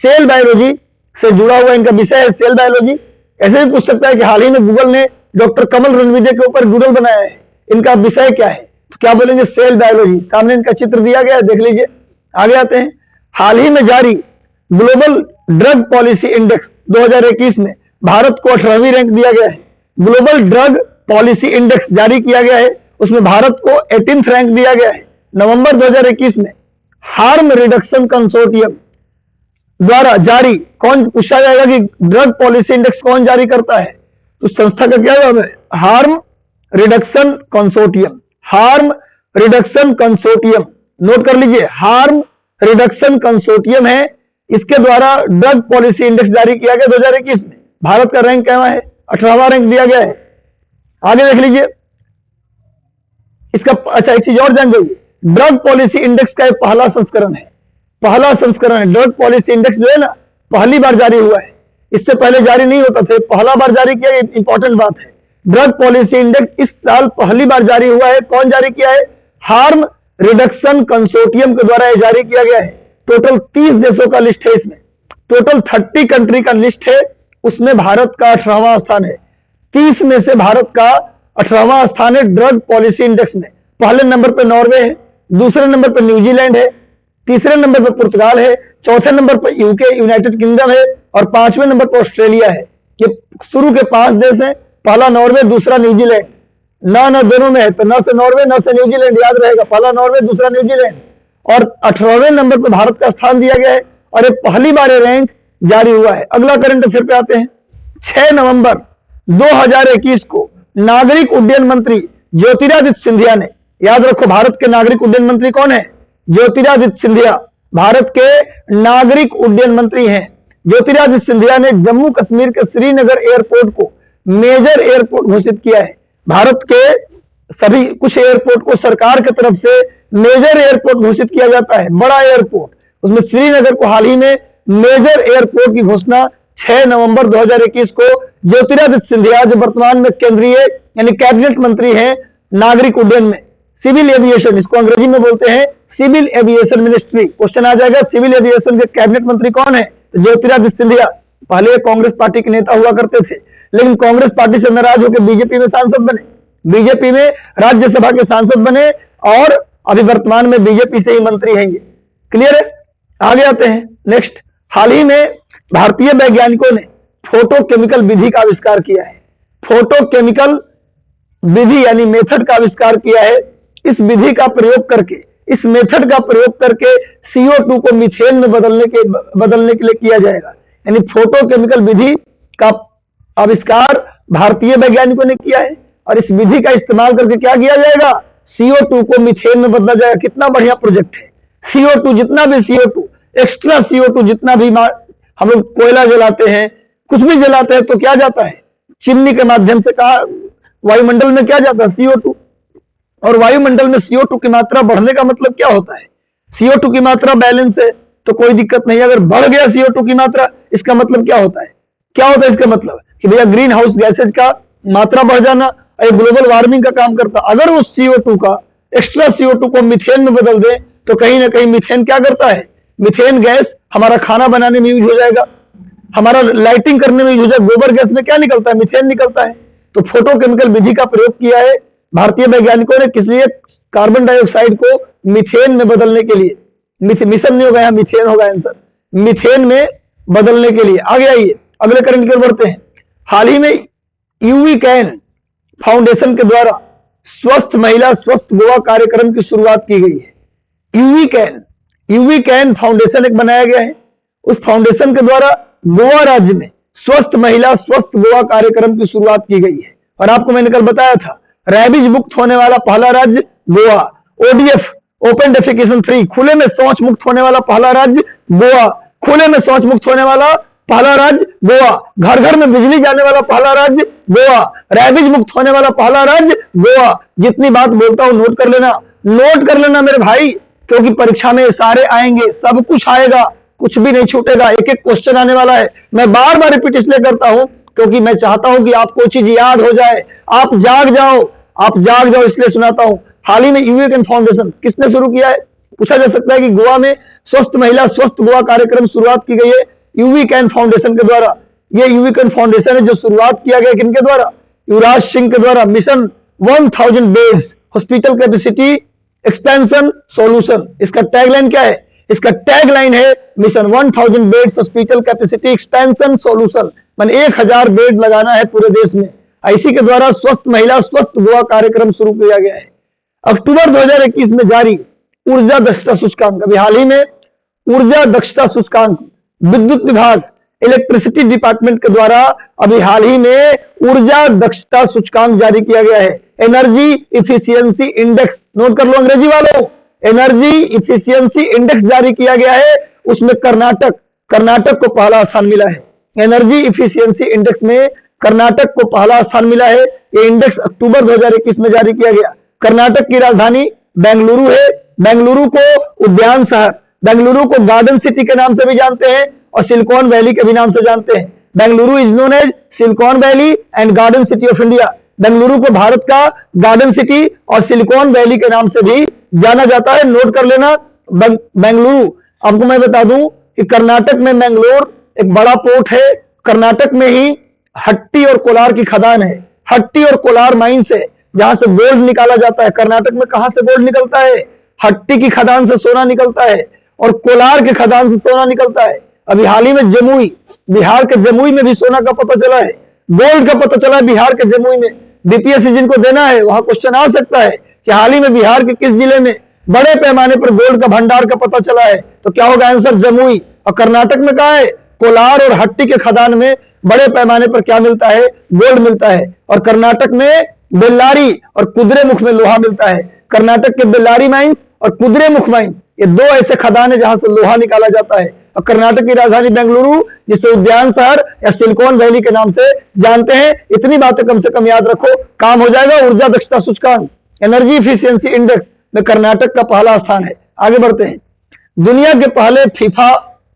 सेल बायोलॉजी से जुड़ा हुआ इनका विषय है सेल बायोलॉजी। ऐसे भी पूछ सकता है कि हाल ही में गूगल ने डॉक्टर कमल रणविदे के ऊपर डूडल बनाया है, इनका विषय क्या है? तो क्या बोलेंगे? Cell biology. सामने इनका चित्र दिया गया है, देख लीजिए। आगे आते हैं। हाल ही में जारी ग्लोबल ड्रग पॉलिसी इंडेक्स 2021 में भारत को 18वीं रैंक दिया गया है। ग्लोबल ड्रग पॉलिसी इंडेक्स जारी किया गया है, उसमें भारत को 18th रैंक दिया गया है। नवंबर 2021 में हार्म रिडक्शन कंसोर्टियम द्वारा जारी, कौन पूछा जाएगा कि ड्रग पॉलिसी इंडेक्स कौन जारी करता है? तो संस्था का क्या नाम है? Harm reduction consortium. Harm reduction consortium, note कर लीजिए, हार्म रिडक्शन कंसोर्टियम है। इसके द्वारा ड्रग पॉलिसी इंडेक्स जारी किया गया 2021 में। भारत का रैंक क्या है? 18वां रैंक दिया गया है। आगे देख लीजिए इसका। अच्छा, एक चीज और जान जाइए, ड्रग पॉलिसी इंडेक्स का एक पहला संस्करण है, पहला संस्करण है। ड्रग पॉलिसी इंडेक्स जो है ना, पहली बार जारी हुआ है, इससे पहले जारी नहीं होता था, पहला बार जारी किया। इंपॉर्टेंट बात है, ड्रग पॉलिसी इंडेक्स इस साल पहली बार जारी हुआ है। कौन जारी किया है? हार्म रिडक्शन कंसोर्टियम के द्वारा यह जारी किया गया है। टोटल 30 देशों का लिस्ट है इसमें, टोटल 30 कंट्री का लिस्ट है, उसमें भारत का 18वां स्थान है। 30 में से भारत का 18वां स्थान है ड्रग पॉलिसी इंडेक्स में। पहले नंबर पर नॉर्वे है, दूसरे नंबर पर न्यूजीलैंड है, तीसरे नंबर पर पुर्तगाल है, चौथे नंबर पर यूके यूनाइटेड किंगडम है और 5वें नंबर पर ऑस्ट्रेलिया है। ये शुरू के 5 देश हैं, पहला नॉर्वे, दूसरा न्यूजीलैंड। न दोनों में है, तो न से नॉर्वे न से न्यूजीलैंड, याद रहेगा, पहला नॉर्वे दूसरा न्यूजीलैंड। और 18वें नंबर पर भारत का स्थान दिया गया है और ये पहली बार रैंक जारी हुआ है। अगला करंट अफेयर पे आते हैं। 6 नवंबर 2021 को नागरिक उड्डयन मंत्री ज्योतिरादित्य सिंधिया ने, याद रखो भारत के नागरिक उड्डयन मंत्री कौन है? ज्योतिरादित्य सिंधिया भारत के नागरिक उड्डयन मंत्री हैं। ज्योतिरादित्य सिंधिया ने जम्मू कश्मीर के श्रीनगर एयरपोर्ट को मेजर एयरपोर्ट घोषित किया है। भारत के सभी कुछ एयरपोर्ट को सरकार की तरफ से मेजर एयरपोर्ट घोषित किया जाता है, बड़ा एयरपोर्ट। उसमें श्रीनगर को हाल ही में मेजर एयरपोर्ट की घोषणा 6 नवंबर 2021 को ज्योतिरादित्य सिंधिया, जो वर्तमान में केंद्रीय यानी कैबिनेट मंत्री हैं नागरिक उड्डयन में, सिविल एविएशन, इसको अंग्रेजी में बोलते हैं सिविल एविएशन मिनिस्ट्री। क्वेश्चन आ जाएगा, सिविल एविएशन के कैबिनेट मंत्री कौन है? तो ज्योतिरादित्य सिंधिया। पहले कांग्रेस पार्टी के नेता हुआ करते थे, लेकिन कांग्रेस पार्टी से नाराज होकर बीजेपी में सांसद बने, बीजेपी में राज्यसभा के सांसद बने और अभी वर्तमान में बीजेपी से ही मंत्री हैं ये। क्लियर है? आगे आते हैं नेक्स्ट। हाल ही में भारतीय वैज्ञानिकों ने फोटोकेमिकल विधि का आविष्कार किया है। फोटोकेमिकल विधि यानी मेथड का आविष्कार किया है। इस विधि का प्रयोग करके, इस मेथड का प्रयोग करके CO2 को मीथेन में बदलने के लिए किया जाएगा। यानी फोटोकेमिकल विधि का आविष्कार भारतीय वैज्ञानिकों ने किया है और इस विधि का इस्तेमाल करके क्या किया जाएगा? CO2 को मीथेन में बदला जाएगा। कितना बढ़िया प्रोजेक्ट है। CO2, जितना भी CO2, एक्स्ट्रा CO2 जितना भी हम लोग कोयला जलाते हैं, कुछ भी जलाते हैं, तो क्या जाता है? चिमनी के माध्यम से। कहा वायुमंडल में क्या जाता है? CO2। और वायुमंडल में CO2 की मात्रा बढ़ने का मतलब क्या होता है? CO2 की मात्रा बैलेंस है तो कोई दिक्कत नहीं। अगर बढ़ गया CO2 की मात्रा, इसका मतलब क्या होता है? क्या होता है इसका मतलब? कि भैया ग्रीन हाउस गैसेज का मात्रा बढ़ जाना, एक ग्लोबल वार्मिंग का काम करता। अगर उस CO2 का, एक्स्ट्रा CO2 को मीथेन में बदल दे तो कहीं ना कहीं मीथेन क्या करता है? मीथेन गैस हमारा खाना बनाने में यूज हो जाएगा, हमारा लाइटिंग करने में यूज हो जाएगा। गोबर गैस में क्या निकलता है? मीथेन निकलता है। तो फोटोकेमिकल विधि का प्रयोग किया है भारतीय वैज्ञानिकों ने, किस लिए? कार्बन डाइऑक्साइड को मीथेन में बदलने के लिए। मिशन नहीं होगा, यहाँ मीथेन होगा आंसर, मीथेन में बदलने के लिए। आगे आइए, अगले करंट की ओर बढ़ते हैं। हाल ही में यूवी कैन फाउंडेशन के द्वारा स्वस्थ महिला स्वस्थ गोवा कार्यक्रम की शुरुआत की गई है। यूवी कैन फाउंडेशन एक बनाया गया है। उस फाउंडेशन के द्वारा गोवा राज्य में स्वस्थ महिला स्वस्थ गोवा कार्यक्रम की शुरुआत की गई है। और आपको मैंने कल बताया था, रैबिज मुक्त होने वाला पहला राज्य Goa. ODF, open defecation free, खुले में शौच मुक्त होने वाला पहला राज्य गोवा। खुले में शौच मुक्त होने वाला पहला राज्य गोवा। घर घर में बिजली जाने वाला पहला राज्य गोवा। रैबिज मुक्त होने वाला पहला राज्य गोवा। जितनी बात बोलता हूं नोट कर लेना मेरे भाई, क्योंकि परीक्षा में सारे आएंगे, सब कुछ आएगा, कुछ भी नहीं छूटेगा, एक एक क्वेश्चन आने वाला है। मैं बार बार रिपीट इसलिए करता हूं क्योंकि मैं चाहता हूं कि आपको चीज याद हो जाए, आप जाग जाओ, इसलिए सुनाता हूं। हाल ही में यूवी कैन फाउंडेशन किसने शुरू किया है? पूछा जा सकता है कि गोवा में स्वस्थ महिला स्वस्थ गोवा कार्यक्रम शुरुआत की गई है यूवी कैन फाउंडेशन के द्वारा। ये यूवी कैन फाउंडेशन है जो शुरुआत किया गया किनके द्वारा? युवराज सिंह के द्वारा। Mission 1000 beds hospital capacity expansion solution. इसका टैगलाइन क्या है? इसका टैगलाइन है mission 1000 beds hospital capacity expansion solution. मैंने 1000 बेड लगाना है पूरे देश में। इसी के द्वारा स्वस्थ महिला स्वस्थ गोवा कार्यक्रम शुरू किया गया है। अक्टूबर 2021 में जारी ऊर्जा दक्षता सूचकांक, अभी हाल ही में ऊर्जा दक्षता सूचकांक विद्युत विभाग इलेक्ट्रिसिटी डिपार्टमेंट के द्वारा अभी हाल ही में ऊर्जा दक्षता सूचकांक जारी किया गया है। एनर्जी इफिशियंसी इंडेक्स, नोट कर लो अंग्रेजी वालों, एनर्जी इफिशियंसी इंडेक्स जारी किया गया है। उसमें कर्नाटक को पहला स्थान मिला है। एनर्जी इफिशियंसी इंडेक्स में कर्नाटक को पहला स्थान मिला है। ये इंडेक्स अक्टूबर 2021 में जारी किया गया। कर्नाटक की राजधानी बेंगलुरु है। बेंगलुरु को उद्यान शहर, बेंगलुरु को गार्डन सिटी के नाम से भी जानते हैं और सिलिकॉन वैली के भी नाम से जानते हैं। Bengaluru is known as Silicon Valley and garden city of India. Bengaluru को भारत का गार्डन सिटी और सिलिकॉन वैली के नाम से भी जाना जाता है। नोट कर लेना बेंगलुरु। आपको मैं बता दूं कि कर्नाटक में बेंगलोर एक बड़ा पोर्ट है। कर्नाटक में ही हट्टी और कोलार की खदान है। हट्टी और कोलार माइंस है जहां से गोल्ड निकाला जाता है। कर्नाटक में कहां से गोल्ड निकलता है? हट्टी की खदान से सोना निकलता है और कोलार की खदान से सोना निकलता है। अभी हाल ही में जमुई, बिहार के जमुई में भी सोना का पता चला है, गोल्ड का पता चला है बिहार के जमुई में। बीपीएससी जिनको देना है वहां क्वेश्चन आ सकता है कि हाल ही में बिहार के किस जिले में बड़े पैमाने पर गोल्ड का भंडार का पता चला है? तो क्या होगा आंसर? जमुई। और कर्नाटक में कहा है? कोलार और हट्टी के खदान में बड़े पैमाने पर क्या मिलता है? गोल्ड मिलता है। और कर्नाटक में बेल्लारी और कुद्रेमुख में लोहा मिलता है। कर्नाटक के बेल्लारी माइंस और कुद्रेमुख माइंस, ये दो ऐसे खदान है जहां से लोहा निकाला जाता है। और कर्नाटक की राजधानी बेंगलुरु, जिसे उद्यान शहर या सिलिकॉन वैली के नाम से जानते हैं। इतनी बातें कम से कम याद रखो, काम हो जाएगा। ऊर्जा दक्षता सूचकांक एनर्जी इफिशियंसी इंडेक्स में कर्नाटक का पहला स्थान है। आगे बढ़ते हैं। दुनिया के पहले फीफा,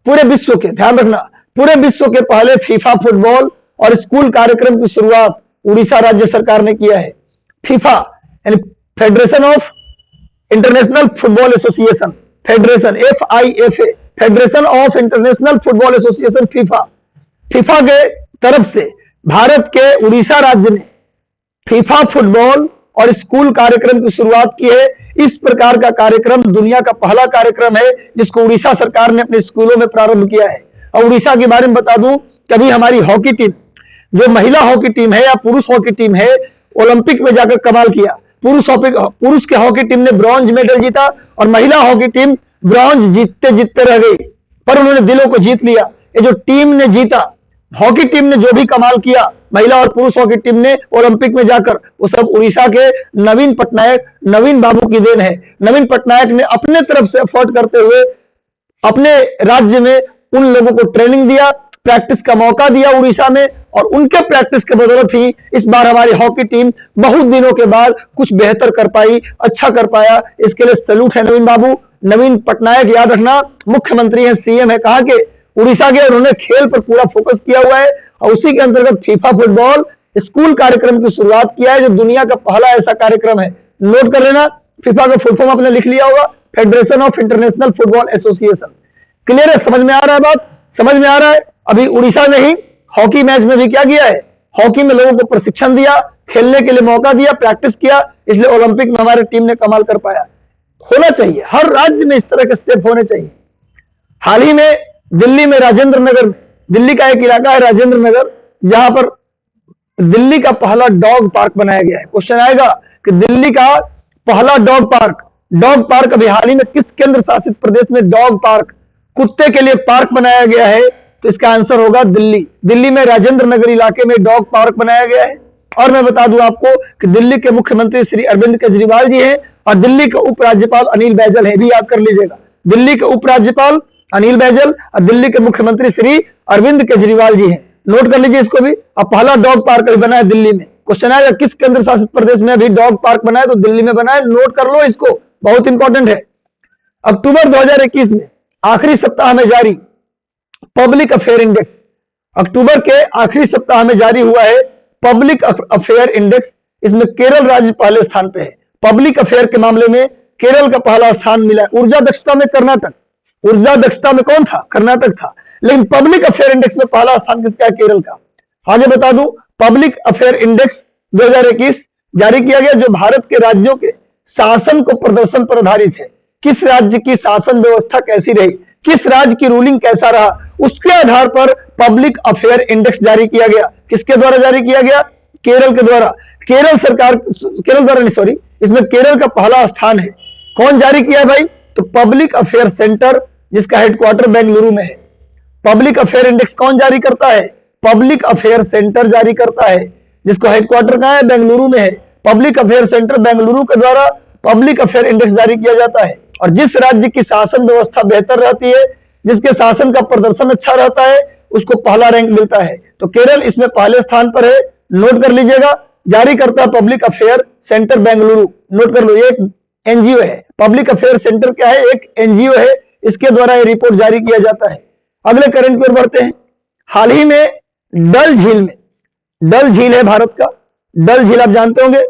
पूरे विश्व के, ध्यान रखना, पूरे विश्व के पहले फीफा फुटबॉल और स्कूल कार्यक्रम की शुरुआत उड़ीसा राज्य सरकार ने किया है। फीफा यानी federation of international football association, federation FIFA, federation of international football association FIFA के तरफ से भारत के उड़ीसा राज्य ने फीफा फुटबॉल और स्कूल कार्यक्रम की शुरुआत की है। इस प्रकार का कार्यक्रम दुनिया का पहला कार्यक्रम है जिसको उड़ीसा सरकार ने अपने स्कूलों में प्रारंभ किया है। और उड़ीसा के बारे में बता दूं, कभी हमारी हॉकी टीम, जो महिला हॉकी टीम है या पुरुष हॉकी टीम है, ओलंपिक में जाकर कमाल किया। पुरुष के हॉकी टीम ने ब्रॉन्ज मेडल जीता और महिला हॉकी टीम ब्रॉन्ज जीतते रह गई, पर उन्होंने दिलों को जीत लिया। ये जो टीम ने जीता, हॉकी टीम ने जो भी कमाल किया, महिला और पुरुष हॉकी टीम ने ओलंपिक में जाकर, वो सब उड़ीसा के नवीन बाबू की देन है। नवीन पटनायक ने अपने तरफ से एफर्ट करते हुए अपने राज्य में उन लोगों को ट्रेनिंग दिया, प्रैक्टिस का मौका दिया उड़ीसा में, और उनके प्रैक्टिस के बदौलत ही इस बार हमारी हॉकी टीम बहुत दिनों के बाद कुछ बेहतर कर पाई, अच्छा कर पाया। इसके लिए सैल्यूट है नवीन बाबू। नवीन पटनायक याद रखना मुख्यमंत्री है, सीएम है, कहा कि उड़ीसा के, उन्होंने खेल पर पूरा फोकस किया हुआ है और उसी के अंतर्गत फीफा फुटबॉल स्कूल कार्यक्रम की शुरुआत किया है, जो दुनिया का पहला ऐसा कार्यक्रम है। नोट कर लेना, फीफा का फुल फॉर्म आपने लिख लिया होगा, federation of international football association. Clear है, समझ में आ रहा है बात, समझ में आ रहा है। अभी उड़ीसा ने ही हॉकी मैच में भी क्या किया है, हॉकी में लोगों को प्रशिक्षण दिया, खेलने के लिए मौका दिया, प्रैक्टिस किया, इसलिए ओलंपिक में हमारी टीम ने कमाल कर पाया। होना चाहिए, हर राज्य में इस तरह के स्टेप होने चाहिए। हाल ही में दिल्ली में राजेंद्र नगर, दिल्ली का एक इलाका है राजेंद्र नगर, जहां पर दिल्ली का पहला डॉग पार्क बनाया गया है। क्वेश्चन आएगा कि दिल्ली का पहला डॉग पार्क अभी हाल ही में किस केंद्र शासित प्रदेश में डॉग पार्क, कुत्ते के लिए पार्क बनाया गया है? तो इसका आंसर होगा दिल्ली। दिल्ली में राजेंद्र नगर इलाके में डॉग पार्क बनाया गया है। और मैं बता दूं आपको कि दिल्ली के मुख्यमंत्री श्री अरविंद केजरीवाल जी हैं और दिल्ली के उपराज्यपाल अनिल बैजल है, भी याद कर लीजिएगा। दिल्ली के उपराज्यपाल अनिल बैजल और दिल्ली के मुख्यमंत्री श्री अरविंद केजरीवाल जी हैं। नोट कर लीजिए इसको भी। अब पहला डॉग पार्क अभी बना है दिल्ली में। क्वेश्चन आएगा किस केंद्र शासित प्रदेश में अभी डॉग पार्क बना है? तो दिल्ली में बना है। नोट कर लो इसको, बहुत इंपॉर्टेंट है। अक्टूबर 2021 में आखिरी सप्ताह में जारी पब्लिक अफेयर इंडेक्स, अक्टूबर के आखिरी सप्ताह में जारी हुआ है पब्लिक अफेयर इंडेक्स। इसमें केरल राज्य पहले स्थान पे है। पब्लिक अफेयर के मामले में केरल का पहला स्थान मिला है। ऊर्जा दक्षता में कर्नाटक, ऊर्जा दक्षता में कौन था? कर्नाटक था। लेकिन पब्लिक अफेयर इंडेक्स में पहला स्थान किसका है? केरल का। आगे बता दूं, पब्लिक अफेयर इंडेक्स 2021 जारी किया गया, जो भारत के राज्यों के शासन को प्रदर्शन पर आधारित है। किस राज्य की शासन व्यवस्था कैसी रही, किस राज्य की रूलिंग कैसा रहा, उसके आधार पर पब्लिक अफेयर इंडेक्स जारी किया गया। किसके द्वारा जारी किया गया? केरल के द्वारा। केरल सरकार, केरल द्वारा नहीं, सॉरी, इसमें केरल का पहला स्थान है। कौन जारी किया है भाई? तो पब्लिक अफेयर सेंटर, जिसका हेडक्वार्टर बेंगलुरु में है। पब्लिक अफेयर इंडेक्स कौन जारी करता है? पब्लिक अफेयर सेंटर जारी करता है, जिसको हेडक्वार्टर कहां है? बेंगलुरु में है। पब्लिक अफेयर सेंटर बेंगलुरु के द्वारा पब्लिक अफेयर इंडेक्स जारी किया जाता है। और जिस राज्य की शासन व्यवस्था बेहतर रहती है, जिसके शासन का प्रदर्शन अच्छा रहता है, उसको पहला रैंक मिलता है। तो केरल इसमें पहले स्थान पर है। नोट कर लीजिएगा, जारी करता है public affair centre Bengaluru. Note कर लो, ये एक एनजीओ है। पब्लिक अफेयर सेंटर क्या है? एक एनजीओ है, इसके द्वारा ये रिपोर्ट जारी किया जाता है। अगले करंट पर बढ़ते हैं। हाल ही में डल झील में, डल झील है भारत का, डल झील आप जानते होंगे,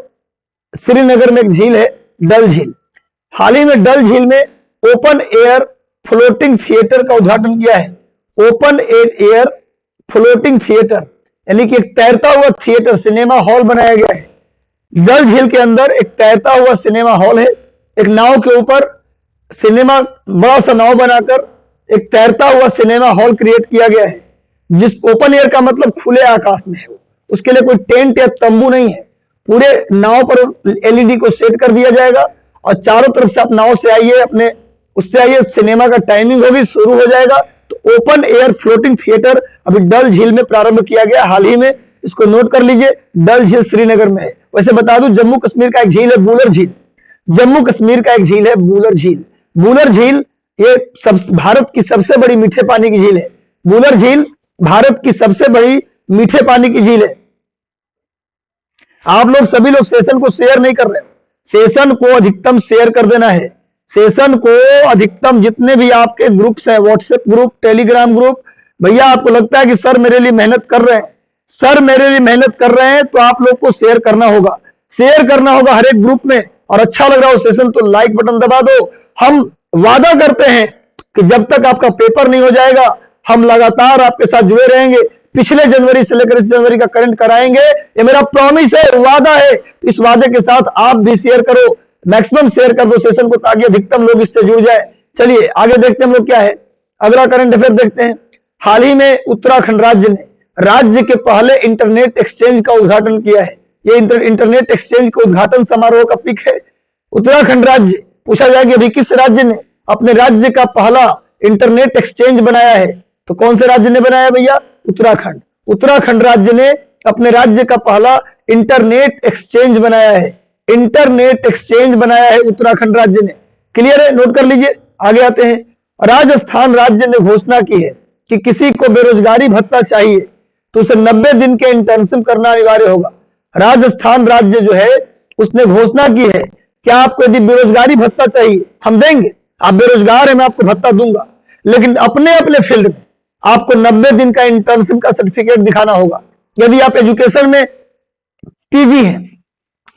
श्रीनगर में एक झील है डल झील। हाल ही में डल झील में ओपन एयर फ्लोटिंग थिएटर का उद्घाटन किया है। ओपन एयर फ्लोटिंग थिएटर यानी कि एक तैरता हुआ थिएटर, सिनेमा हॉल बनाया गया है। डल झील के अंदर एक तैरता हुआ सिनेमा हॉल है। एक नाव के ऊपर सिनेमा, बड़ा सा नाव बनाकर एक तैरता हुआ सिनेमा हॉल क्रिएट किया गया है। जिस ओपन एयर का मतलब खुले आकाश में है, उसके लिए कोई टेंट या तंबू नहीं है। पूरे नाव पर एलईडी को सेट कर दिया जाएगा और चारों तरफ से आप नाव से आइए, अपने उससे आइए, सिनेमा का टाइमिंग होगी, शुरू हो जाएगा। तो ओपन एयर फ्लोटिंग थिएटर अभी डल झील में प्रारंभ किया गया हाल ही में। इसको नोट कर लीजिए, डल झील श्रीनगर में है। वैसे बता दूं, जम्मू कश्मीर का एक झील है बूलर झील। जम्मू कश्मीर का एक झील है बूलर झील। बूलर झील ये भारत की सबसे बड़ी मीठे पानी की झील है। बूलर झील भारत की सबसे बड़ी मीठे पानी की झील है। आप लोग सभी लोग सेशन को शेयर नहीं कर रहे, सेशन को अधिकतम शेयर कर देना है। सेशन को अधिकतम, जितने भी आपके ग्रुप्स हैं, व्हाट्सएप ग्रुप, टेलीग्राम ग्रुप, भैया आपको लगता है कि सर मेरे लिए मेहनत कर रहे हैं, सर मेरे लिए मेहनत कर रहे हैं, तो आप लोग को शेयर करना होगा, शेयर करना होगा हर एक ग्रुप में। और अच्छा लग रहा हो सेशन तो लाइक बटन दबा दो। हम वादा करते हैं कि जब तक आपका पेपर नहीं हो जाएगा, हम लगातार आपके साथ जुड़े रहेंगे। पिछले जनवरी से लेकर इस जनवरी का करंट कराएंगे, ये मेरा प्रॉमिस है, वादा है। इस वादे के साथ आप भी शेयर करो, मैक्सिमम शेयर कर दो सेशन को, ताकि अधिकतम लोग इससे जुड़ जाए। चलिए आगे देखते हैं हम लोग क्या है। अगला करंट अफेयर देखते हैं। हाल ही में उत्तराखंड राज्य ने राज्य के पहले इंटरनेट एक्सचेंज का उद्घाटन किया है। ये इंटरनेट एक्सचेंज के उद्घाटन समारोह का पिक है। उत्तराखंड राज्य, पूछा जाए कि अभी किस राज्य ने अपने राज्य का पहला इंटरनेट एक्सचेंज बनाया है? तो कौन से राज्य ने बनाया भैया? उत्तराखंड। उत्तराखंड राज्य ने अपने राज्य का पहला इंटरनेट एक्सचेंज बनाया है। इंटरनेट एक्सचेंज बनाया है उत्तराखंड राज्य ने। क्लियर है, नोट कर लीजिए। आगे आते हैं। राजस्थान राज्य ने घोषणा की है कि किसी को बेरोजगारी भत्ता चाहिए तो उसे 90 दिन के इंटर्नशिप करना अनिवार्य होगा। राजस्थान राज्य जो है उसने घोषणा की है कि आपको यदि बेरोजगारी भत्ता चाहिए हम देंगे, आप बेरोजगार हैं मैं आपको भत्ता दूंगा, लेकिन अपने अपने फील्ड में आपको 90 दिन का इंटर्नशिप का सर्टिफिकेट दिखाना होगा। यदि आप एजुकेशन में पीजी हैं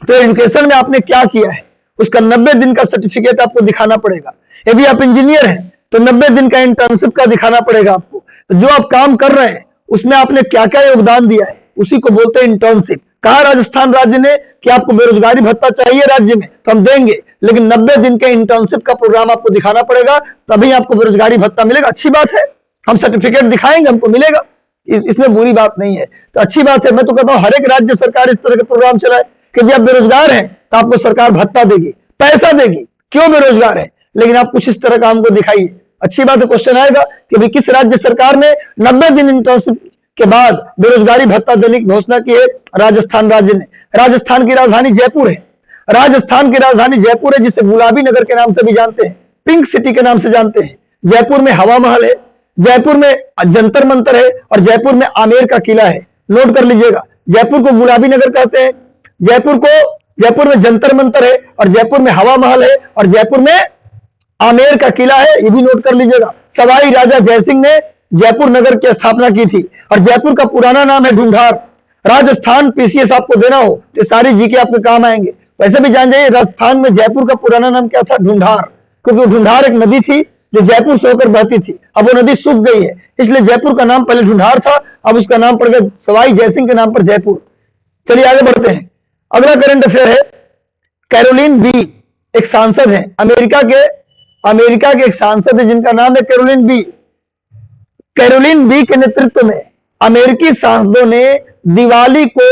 तो एजुकेशन में आपने क्या किया है उसका 90 दिन का सर्टिफिकेट आपको दिखाना पड़ेगा। यदि आप इंजीनियर हैं तो 90 दिन का इंटर्नशिप का दिखाना पड़ेगा आपको। तो जो आप काम कर रहे हैं उसमें आपने क्या क्या योगदान दिया है उसी को बोलते हैं इंटर्नशिप। कहा राजस्थान राज्य ने कि आपको बेरोजगारी भत्ता चाहिए राज्य में तो हम देंगे, लेकिन 90 दिन के इंटर्नशिप का प्रोग्राम आपको दिखाना पड़ेगा, तभी आपको बेरोजगारी भत्ता मिलेगा। अच्छी बात है, हम सर्टिफिकेट दिखाएंगे हमको मिलेगा, इसमें बुरी बात नहीं है, तो अच्छी बात है। मैं तो कहता हूं हर एक राज्य सरकार इस तरह के प्रोग्राम चलाए कि जब आप बेरोजगार हैं तो आपको सरकार भत्ता देगी, पैसा देगी, क्यों बेरोजगार है, लेकिन आप कुछ इस तरह का हमको दिखाइए। अच्छी बात है। क्वेश्चन आएगा कि भाई किस राज्य सरकार ने 90 दिन इंटर्नशिप के बाद बेरोजगारी भत्ता देने की घोषणा की है? राजस्थान राज्य ने। राजस्थान की राजधानी जयपुर है। राजस्थान की राजधानी जयपुर है जिसे गुलाबी नगर के नाम से भी जानते हैं, पिंक सिटी के नाम से जानते हैं। जयपुर में हवा महल है, जयपुर में जंतर मंतर है और जयपुर में आमेर का किला है। नोट कर लीजिएगा, जयपुर को गुलाबी नगर कहते हैं, जयपुर में जंतर मंतर है और जयपुर में हवा महल है और जयपुर में आमेर का किला है, ये भी नोट कर लीजिएगा। सवाई राजा जयसिंह ने जयपुर नगर की स्थापना की थी और जयपुर का पुराना नाम है ढूंढार। राजस्थान पीसीएस आपको देना हो तो सारी जीके आपके काम आएंगे। वैसे भी जान जाइए राजस्थान में जयपुर का पुराना नाम क्या था? ढूंढार, क्योंकि ढूंढार एक नदी थी जो जयपुर से होकर बहती थी। अब वो नदी सूख गई है, इसलिए जयपुर का नाम पहले ढूंढार था, अब उसका नाम पड़ गया सवाई जयसिंह के नाम पर जयपुर। चलिए आगे बढ़ते हैं। अगला करंट अफेयर है, कैरोलिन बी एक सांसद है, अमेरिका के एक सांसद है जिनका नाम है कैरोलिन बी। कैरोलिन बी के नेतृत्व में अमेरिकी सांसदों ने दिवाली को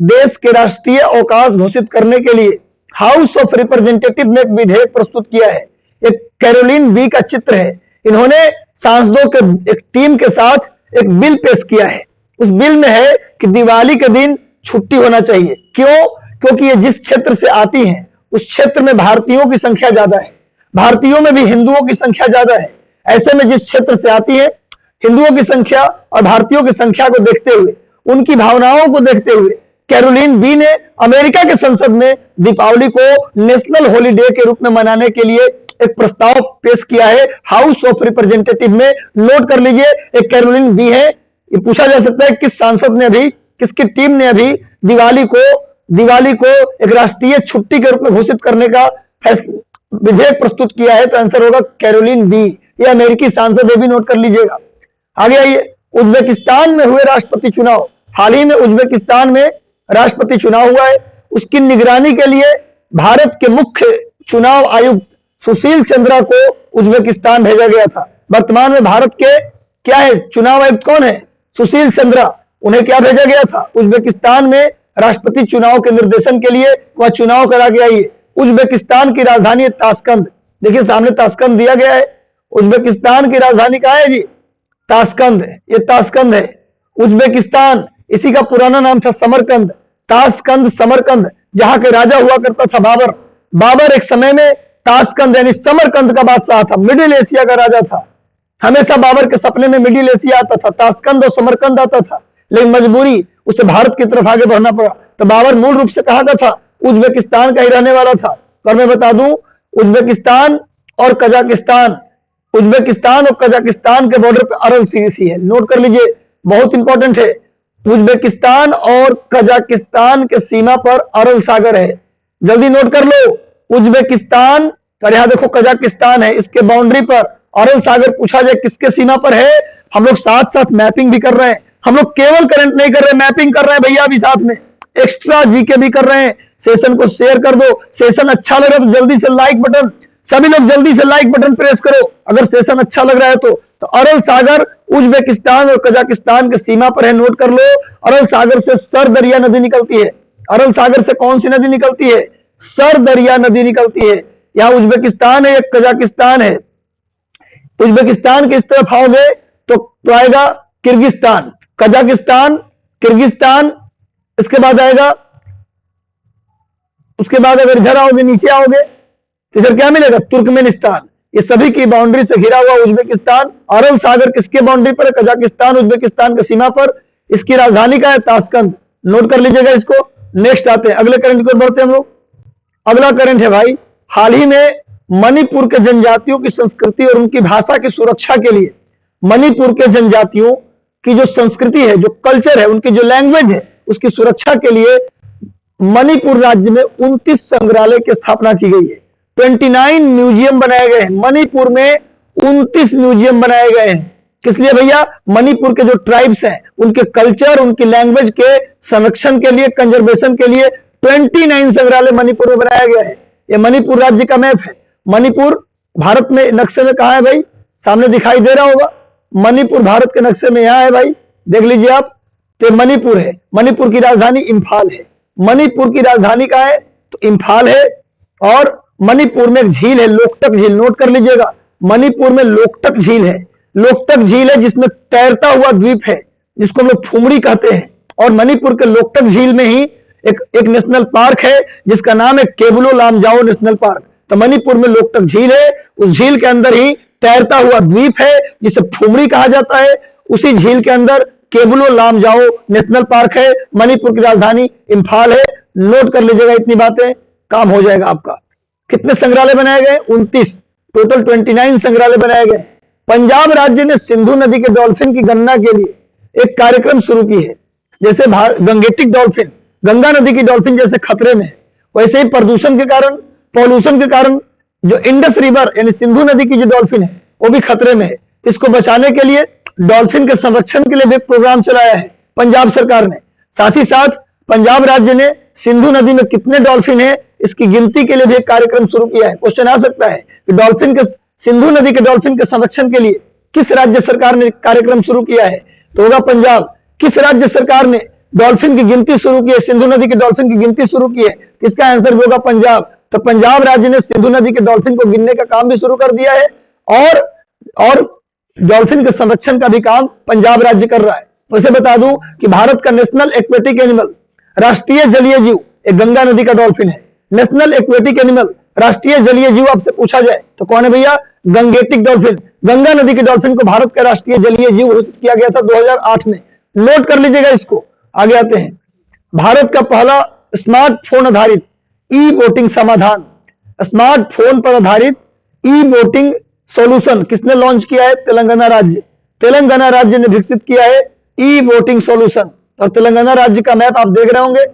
देश के राष्ट्रीय अवकाश घोषित करने के लिए हाउस ऑफ रिप्रेजेंटेटिव में एक विधेयक प्रस्तुत किया है। एक कैरोलिन बी का चित्र है। इन्होंने सांसदों के एक टीम के साथ एक बिल पेश किया है। उस बिल में है कि दिवाली के दिन छुट्टी होना चाहिए। क्यों? क्योंकि ये जिस क्षेत्र से आती हैं उस क्षेत्र में भारतीयों की संख्या ज्यादा है, भारतीयों में भी हिंदुओं की संख्या ज्यादा है। ऐसे में जिस क्षेत्र से आती है हिंदुओं की संख्या और भारतीयों की संख्या को देखते हुए, उनकी भावनाओं को देखते हुए कैरोलिन बी ने अमेरिका के संसद में दीपावली को नेशनल हॉलीडे के रूप में मनाने के लिए एक प्रस्ताव पेश किया है हाउस ऑफ रिप्रेजेंटेटिव में। नोट कर लीजिए, एक कैरोलिन बी है। ये पूछा जा सकता है किस सांसद ने अभी, किसकी टीम ने अभी दिवाली को एक राष्ट्रीय छुट्टी के रूप में घोषित करने का विधेयक प्रस्तुत किया है? तो आंसर होगा कैरोलिन बी। ये अमेरिकी सांसद है, भी नोट कर लीजिएगा। आगे आइए, उज्बेकिस्तान में हुए राष्ट्रपति चुनाव। हाल ही में उज्बेकिस्तान में राष्ट्रपति चुनाव हुआ है, उसकी निगरानी के लिए भारत के मुख्य चुनाव आयुक्त सुशील चंद्रा को उज्बेकिस्तान भेजा गया था। वर्तमान में भारत के क्या है चुनाव आयुक्त कौन है? सुशील चंद्रा। उन्हें क्या भेजा गया था? उज्बेकिस्तान में राष्ट्रपति चुनाव के निर्देशन के लिए वह चुनाव करा गया। ये उज्बेकिस्तान की राजधानी है ताशकंद। देखिए सामने ताशकंद दिया गया है। उज्बेकिस्तान की राजधानी कहाँ है जी? ताशकंद। ये ताशकंद है उज्बेकिस्तान। इसी का पुराना नाम था समरकंद। ताशकंद समरकंद, जहां के राजा हुआ करता था बाबर। बाबर एक समय में ताशकंद यानी समरकंद का बादशाह था, मिडिल एशिया का राजा था। हमेशा बाबर के सपने में मिडिल एशिया आता था, ताशकंद और समरकंद आता था, लेकिन मजबूरी उसे भारत की तरफ आगे बढ़ना पड़ा। तो बाबर मूल रूप से कहां का था? उज्बेकिस्तान का ही रहने वाला था। और मैं बता दूं उज्बेकिस्तान और कजाकिस्तान के बॉर्डर पे अरल सी है। नोट कर लीजिए, बहुत इंपॉर्टेंट है। उज्बेकिस्तान और कजाकिस्तान के सीमा पर अरल सागर है। जल्दी नोट कर लो, उज्बेकिस्तान और यहां देखो कजाकिस्तान है, इसके बाउंड्री पर अरल सागर। पूछा जाए किसके सीमा पर है? हम लोग साथ साथ मैपिंग भी कर रहे हैं। हम लोग केवल करंट नहीं कर रहे, मैपिंग कर रहे हैं भैया, भी साथ में एक्स्ट्रा जीके भी कर रहे हैं। सेशन को शेयर कर दो। सेशन अच्छा लग रहा है तो जल्दी से लाइक बटन, सभी लोग जल्दी से लाइक बटन प्रेस करो अगर सेशन अच्छा लग रहा है तो। अरल सागर उज्बेकिस्तान और कजाकिस्तान के सीमा पर है। नोट कर लो, अरल सागर से सर दरिया नदी निकलती है। अरल सागर से कौन सी नदी निकलती है? सर दरिया नदी निकलती है। यहां उज्बेकिस्तान है, एक कजाकिस्तान है। उज्बेकिस्तान के इस तरफ आओगे तो आएगा किर्गिस्तान, कजाकिस्तान, किर्गिस्तान। इसके बाद आएगा, उसके बाद अगर इधर आओगे, नीचे आओगे तो इधर क्या मिलेगा? तुर्कमेनिस्तान। ये सभी की बाउंड्री से घिरा हुआ उज्बेकिस्तान। अरल सागर किसके बाउंड्री पर है? कजाकिस्तान उज्बेकिस्तान की सीमा पर। इसकी राजधानी का है ताशकंद। नोट कर लीजिएगा इसको। नेक्स्ट आते हैं, अगले करंट की ओर बढ़ते हैं हम लोग। अगला करंट है भाई, हाल ही में मणिपुर के जनजातियों की संस्कृति और उनकी भाषा की सुरक्षा के लिए मणिपुर के जनजातियों की जो संस्कृति है, जो कल्चर है, उनकी जो लैंग्वेज है, उसकी सुरक्षा के लिए मणिपुर राज्य में 29 संग्रहालय की स्थापना की गई है। 29 म्यूजियम बनाए गए हैं मणिपुर में। 29 म्यूजियम बनाए गए हैं। किस लिए भैया? मणिपुर के जो ट्राइब्स हैं उनके कल्चर, उनकी लैंग्वेज के संरक्षण के लिए, कंजर्वेशन के लिए 29 संग्रहालय मणिपुर में बनाया गया है। ये मणिपुर राज्य का मैप है। मणिपुर भारत में नक्शे में कहां है भाई? सामने दिखाई दे रहा होगा। मणिपुर भारत के नक्शे में यहां है भाई, देख लीजिए आप। तो मणिपुर है। मणिपुर की राजधानी इंफाल है। मणिपुर की राजधानी का है तो इंफाल है। और मणिपुर में एक झील है, लोकटक झील। नोट कर लीजिएगा, मणिपुर में लोकटक झील है। लोकटक झील है जिसमें तैरता हुआ द्वीप है, जिसको हम लोग फुमरी कहते हैं। और मणिपुर के लोकटक झील में ही एक नेशनल पार्क है जिसका नाम है केबुलो लामजाओ नेशनल पार्क। तो मणिपुर में लोकटक झील है, उस झील के अंदर ही तैरता हुआ द्वीप है जिसे फुमरी कहा जाता है। उसी झील के अंदर केबुलो लामजाओ नेशनल पार्क है। मणिपुर की राजधानी इंफाल है। नोट कर लीजिएगा, इतनी बातें, काम हो जाएगा आपका। कितने संग्रहालय बनाए गए? 29। टोटल 29 संग्रहालय बनाए गए। पंजाब राज्य ने सिंधु नदी के डॉल्फिन की गणना के लिए एक कार्यक्रम शुरू की है। जैसे गंगेटिक डॉल्फिन, गंगा नदी की डॉल्फिन जैसे खतरे में है, वैसे ही प्रदूषण के कारण, पॉल्यूशन के कारण जो इंडस रिवर यानी सिंधु नदी की जो डॉल्फिन है वो भी खतरे में है। इसको बचाने के लिए, डॉल्फिन के संरक्षण के लिए भी एक प्रोग्राम चलाया है पंजाब सरकार ने। साथ ही साथ पंजाब राज्य ने सिंधु नदी में कितने डॉल्फिन है इसकी गिनती के लिए भी एक कार्यक्रम शुरू किया है। क्वेश्चन आ सकता है कि डॉल्फिन के, सिंधु नदी के डॉल्फिन के संरक्षण के लिए किस राज्य सरकार ने कार्यक्रम शुरू किया है? तो होगा पंजाब। किस राज्य सरकार ने डॉल्फिन की गिनती शुरू की है, सिंधु नदी के डॉल्फिन की गिनती शुरू की है? इसका आंसर होगा पंजाब। तो पंजाब राज्य ने सिंधु नदी के डॉल्फिन को गिनने का काम भी शुरू कर दिया है और डॉल्फिन के संरक्षण का भी काम पंजाब राज्य कर रहा है। वैसे बता दूं कि भारत का नेशनल एक्वेटिक एनिमल, राष्ट्रीय जलीय जीव, एक गंगा नदी का डॉल्फिन है। नेशनल एक्वेटिक एनिमल, राष्ट्रीय जलीय जीव आपसे पूछा जाए तो कौन है भैया? Gangetic dolphin. गंगा नदी के डॉल्फिन को भारत का राष्ट्रीय जलीय जीव घोषित किया गया था 2008 में। नोट कर लीजिएगा इसको। आगे आते हैं, भारत का पहला स्मार्टफोन आधारित ई वोटिंग समाधान, स्मार्टफोन पर आधारित ई वोटिंग सॉल्यूशन किसने लॉन्च किया है? तेलंगाना राज्य। तेलंगाना राज्य ने विकसित किया है ई वोटिंग सॉल्यूशन। और तेलंगाना राज्य का मैप आप देख रहे होंगे।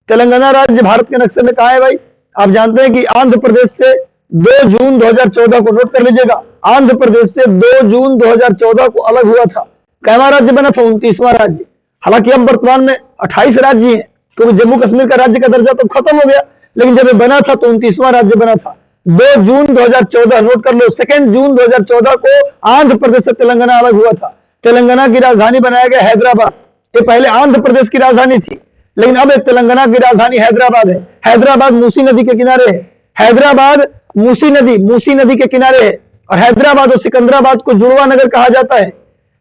तेलंगाना राज्य भारत के नक्शे में कहां है भाई? आप जानते हैं कि आंध्र प्रदेश से 2 जून 2014 को, नोट कर लीजिएगा, आंध्र प्रदेश से 2 जून 2014 को अलग हुआ था। कैवा राज्य बना था? 29वां राज्य। हालांकि अब वर्तमान में 28 राज्य हैं, क्योंकि जम्मू कश्मीर का राज्य का दर्जा तो खत्म हो गया, लेकिन जब ये बना था तो 29वां राज्य बना था। 2 जून 2014, नोट कर लो, 2 जून 2014 को आंध्र प्रदेश से तेलंगाना अलग हुआ था। तेलंगाना की राजधानी बनाया गया हैदराबाद। ये पहले आंध्र प्रदेश की राजधानी थी, लेकिन अब तेलंगाना की राजधानी हैदराबाद है। हैदराबाद मूसी नदी के किनारे है। हैदराबाद मूसी नदी के किनारे है। और हैदराबाद और सिकंदराबाद को जुड़वा नगर कहा जाता है।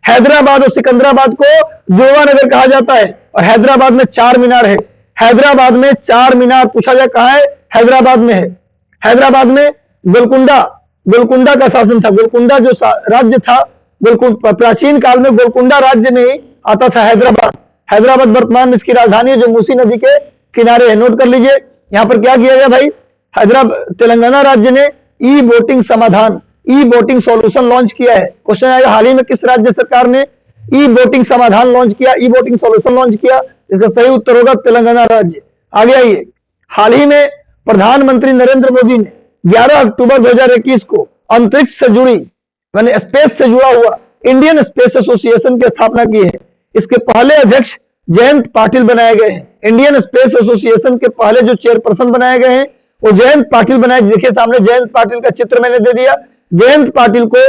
हैदराबाद और सिकंदराबाद को जुड़वा नगर कहा जाता है। और हैदराबाद में 4 मीनार है। हैदराबाद में 4 मीनार, पूछा जाए कहां है? हैदराबाद में है। हैदराबाद में गोलकुंडा का शासन था। गोलकुंडा जो राज्य था, प्राचीन काल में गोलकुंडा राज्य में ही आता था हैदराबाद। हैदराबाद वर्तमान में इसकी राजधानी है जो मूसी नदी के किनारे है। नोट कर लीजिए, यहां पर क्या किया गया भाई? तेलंगाना राज्य ने ई वोटिंग समाधान, ई वोटिंग सॉल्यूशन लॉन्च किया है। क्वेश्चन आएगा, हाल ही में किस राज्य सरकार ने ई वोटिंग समाधान लॉन्च किया, ई वोटिंग सॉल्यूशन लॉन्च किया? इसका सही उत्तर होगा तेलंगाना राज्य। आगे आइए, हाल ही में प्रधानमंत्री नरेंद्र मोदी ने 11 अक्टूबर 2021 को अंतरिक्ष से जुड़ी, यानी स्पेस से जुड़ा हुआ इंडियन स्पेस एसोसिएशन की स्थापना की है। इसके पहले अध्यक्ष जयंत पाटिल बनाए गए हैं। इंडियन स्पेस एसोसिएशन के पहले जो चेयरपर्सन बनाए गए हैं वो जयंत पाटिल बनाए। देखिए सामने जयंत पाटिल का चित्र मैंने दे दिया। जयंत पाटिल को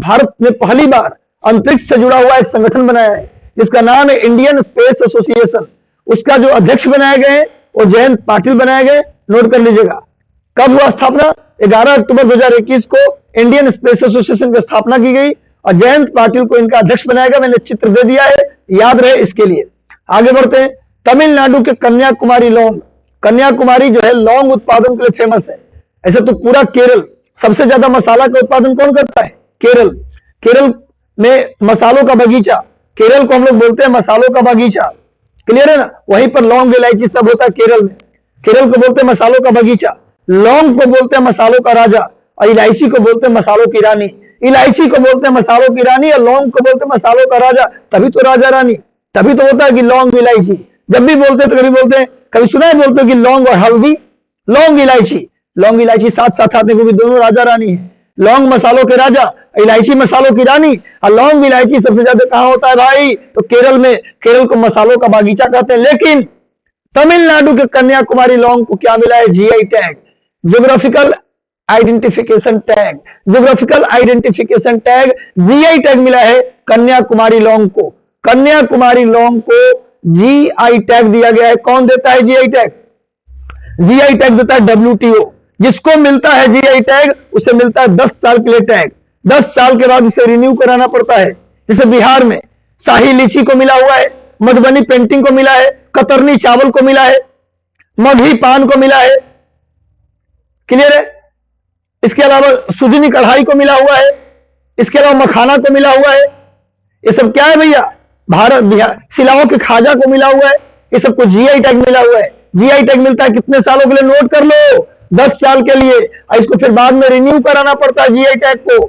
भारत ने पहली बार अंतरिक्ष से जुड़ा हुआ एक संगठन बनाया है जिसका नाम है इंडियन स्पेस एसोसिएशन। उसका जो अध्यक्ष बनाए गए हैं वो जयंत पाटिल बनाए गए। नोट कर लीजिएगा, कब हुआ स्थापना? 11 अक्टूबर 2021 को इंडियन स्पेस एसोसिएशन की स्थापना की गई और जयंत पाटिल को इनका अध्यक्ष बनाया गया। मैंने चित्र दे दिया है, याद रहे इसके लिए। आगे बढ़ते हैं, तमिलनाडु के कन्याकुमारी लौंग, कन्याकुमारी जो है लौंग उत्पादन के लिए फेमस है। ऐसे तो पूरा केरल, सबसे ज्यादा मसाला का उत्पादन कौन करता है? केरल। केरल में मसालों का बगीचा, केरल को हम लोग बोलते हैं मसालों का बगीचा, क्लियर है ना। वहीं पर लौंग इलायची सब होता है केरल में। केरल को बोलते हैं मसालों का बगीचा, लौंग को बोलते हैं मसालों का राजा, और इलायची को बोलते हैं मसालों की रानी। इलायची को बोलते हैं मसालों की रानी और लौंग को बोलते हैं मसालों का राजा। तभी तो राजा रानी, तभी तो होता है कि लौंग इलायची। जब भी बोलते हैं तो कभी बोलते हैं, कभी सुना है बोलते हैं कि लौंग और हल्दी, लौंग इलायची, लौंग इलायची साथ साथ आते हैं, दोनों राजा रानी है। लौंग मसालों के राजा, इलायची मसालों की रानी। और लौंग इलायची सबसे ज्यादा कहां होता है भाई? तो केरल में। केरल को मसालों का बागीचा कहते हैं। लेकिन तमिलनाडु के कन्याकुमारी लौंग को क्या मिला है? GI tag, geographical identification tag, geographical identification tag, GI tag मिला है कन्याकुमारी लौंग को। कन्याकुमारी लौंग को जीआई टैग दिया गया है। कौन देता है जीआई टैग? जीआई टैग देता है डब्ल्यूटीओ। जिसको मिलता है जीआई टैग उसे मिलता है 10 साल के लिए टैग। 10 साल के बाद इसे रिन्यू कराना पड़ता है। जैसे बिहार में शाही लीची को मिला हुआ है, मधुबनी पेंटिंग को मिला है, कतरनी चावल को मिला है, मगही पान को मिला है, क्लियर है। इसके अलावा सुजनी कढ़ाई को मिला हुआ है, इसके अलावा मखाना को मिला हुआ है। ये सब क्या है भैया? भारत बिहार। सिलाओं के खाजा को मिला हुआ है। ये सबको जीआई टैग मिला हुआ है। जीआई टैग मिलता है कितने सालों के लिए? नोट कर लो, 10 साल के लिए। और इसको फिर बाद में रिन्यू कराना पड़ता है जीआई टैग को।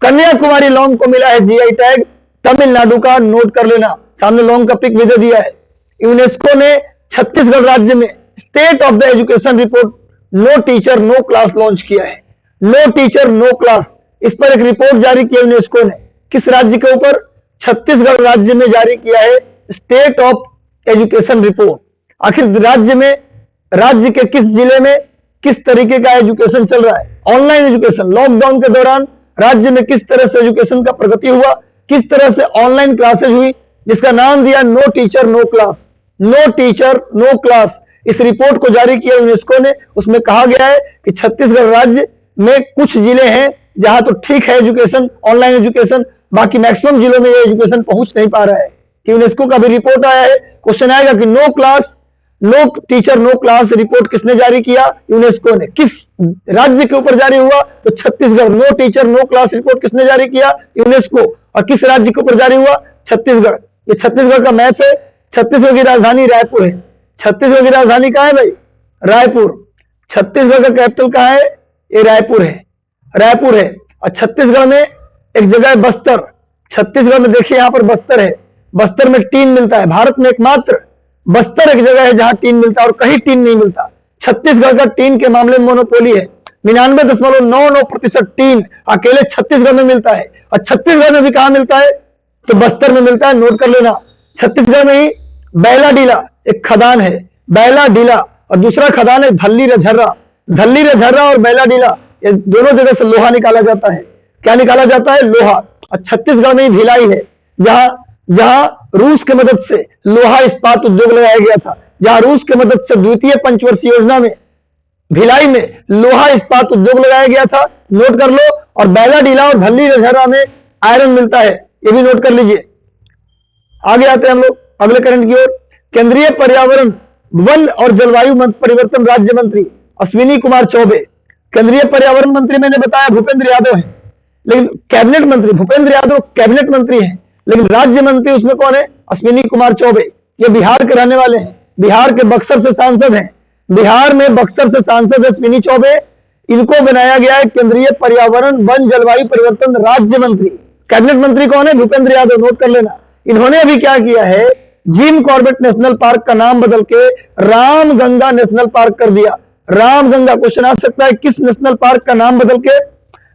कन्याकुमारी लौंग को मिला है जीआई टैग तमिलनाडु का, नोट कर लेना। सामने लौंग का पिक भी दे दिया है। यूनेस्को ने छत्तीसगढ़ राज्य में state of the education report no teacher no class launch किया है। नो टीचर नो क्लास, इस पर एक रिपोर्ट जारी किया यूनेस्को ने। किस राज्य के ऊपर? छत्तीसगढ़ राज्य में जारी किया है स्टेट ऑफ एजुकेशन रिपोर्ट। आखिर राज्य में, राज्य के किस जिले में किस तरीके का एजुकेशन चल रहा है? Online education. लॉकडाउन के दौरान राज्य में किस तरह से एजुकेशन का प्रगति हुआ, किस तरह से ऑनलाइन क्लासेज हुई, जिसका नाम दिया no teacher no class. No teacher no class, इस रिपोर्ट को जारी किया यूनेस्को ने। उसमें कहा गया है कि छत्तीसगढ़ राज्य में कुछ जिले हैं जहां तो ठीक है एजुकेशन, ऑनलाइन एजुकेशन, बाकी मैक्सिमम जिलों में ये एजुकेशन पहुंच नहीं पा रहा है। यूनेस्को का भी रिपोर्ट आया है। क्वेश्चन आएगा कि no class, no teacher no class report किसने जारी किया? यूनेस्को ने। किस राज्य के ऊपर जारी हुआ? तो Chhattisgarh. No teacher no class report किसने जारी किया? यूनेस्को। और किस राज्य के ऊपर जारी हुआ? छत्तीसगढ़। ये छत्तीसगढ़ का मैप है। छत्तीसगढ़ की राजधानी रायपुर है। छत्तीसगढ़ की राजधानी कहां है भाई? रायपुर। छत्तीसगढ़ का कैपिटल कहां है? ये रायपुर है, रायपुर है। और छत्तीसगढ़ में एक जगह है बस्तर। छत्तीसगढ़ में देखिए यहां पर बस्तर है। बस्तर में टीन मिलता है। भारत में एकमात्र बस्तर एक जगह है जहां टीन मिलता है और कहीं टीन नहीं मिलता। छत्तीसगढ़ का टीन के मामले में मोनोपोली है। 99.99% टीन अकेले छत्तीसगढ़ में मिलता है। और छत्तीसगढ़ में भी कहां मिलता है? तो बस्तर में मिलता है, नोट कर लेना। छत्तीसगढ़ में ही बैला डीला एक खदान है, बैला डीला, और दूसरा खदान है धल्ली रझर्रा। धल्ली रझर्रा और बैला डीला, ये दोनों जगह से लोहा निकाला जाता है। क्या निकाला जाता है? लोहा। और छत्तीसगढ़ में ही भिलाई है, जहां जहां रूस की मदद से लोहा इस्पात उद्योग लगाया गया था। जहां रूस की मदद से द्वितीय पंचवर्षीय योजना में भिलाई में लोहा इस्पात उद्योग लगाया गया था, नोट कर लो। और बैला डीला और धल्ली रझर्रा में आयरन मिलता है, ये भी नोट कर लीजिए। आगे आते हैं हम लोग अगले करंट की ओर। केंद्रीय पर्यावरण, वन और जलवायु परिवर्तन राज्य मंत्री अश्विनी कुमार चौबे। केंद्रीय पर्यावरण मंत्री मैंने बताया भूपेंद्र यादव है, लेकिन कैबिनेट मंत्री भूपेंद्र यादव कैबिनेट मंत्री हैं, लेकिन राज्य मंत्री उसमें कौन है? अश्विनी कुमार चौबे। ये बिहार के रहने वाले हैं, बिहार के बक्सर से सांसद हैं। बिहार में बक्सर से सांसद अश्विनी चौबे, इनको बनाया गया है केंद्रीय पर्यावरण वन जलवायु परिवर्तन राज्य मंत्री। कैबिनेट मंत्री कौन है? भूपेंद्र यादव, नोट कर लेना। इन्होंने अभी क्या किया है? जिम कॉर्बेट नेशनल पार्क का नाम बदल के रामगंगा नेशनल पार्क कर दिया। रामगंगा, क्वेश्चन आ सकता है किस नेशनल पार्क का नाम बदल के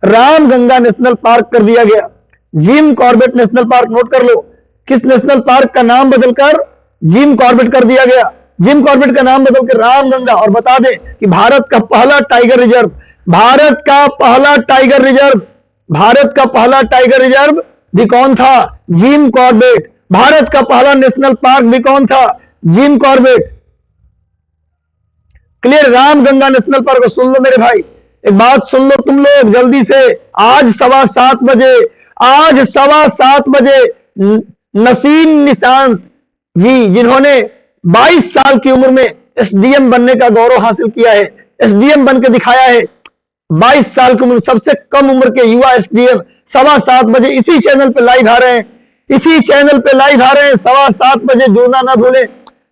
रामगंगा नेशनल पार्क कर दिया गया? Jim Corbett national park, note कर लो। किस नेशनल पार्क का नाम बदलकर जिम कॉर्बेट कर दिया गया? जिम कॉर्बेट का नाम बदलकर रामगंगा। और बता दें कि भारत का पहला टाइगर रिजर्व, भारत का पहला टाइगर रिजर्व, भारत का पहला टाइगर रिजर्व भी कौन था? Jim Corbett. भारत का पहला नेशनल पार्क भी कौन था? Jim Corbett. Clear? Ramganga national park. सुन लो मेरे भाई, एक बात सुन लो तुम लोग जल्दी से। आज 7:15 बजे, आज 7:15 बजे नसीम निशांत जी, जिन्होंने 22 साल की उम्र में एसडीएम बनने का गौरव हासिल किया है, एसडीएम बन के दिखाया है। 22 साल की उम्र, सबसे कम उम्र के युवा एसडीएम 7:15 बजे इसी चैनल पर लाइव आ रहे हैं। इसी चैनल पे लाइव आ रहे हैं 7:15 बजे, जुड़ना ना भूलें।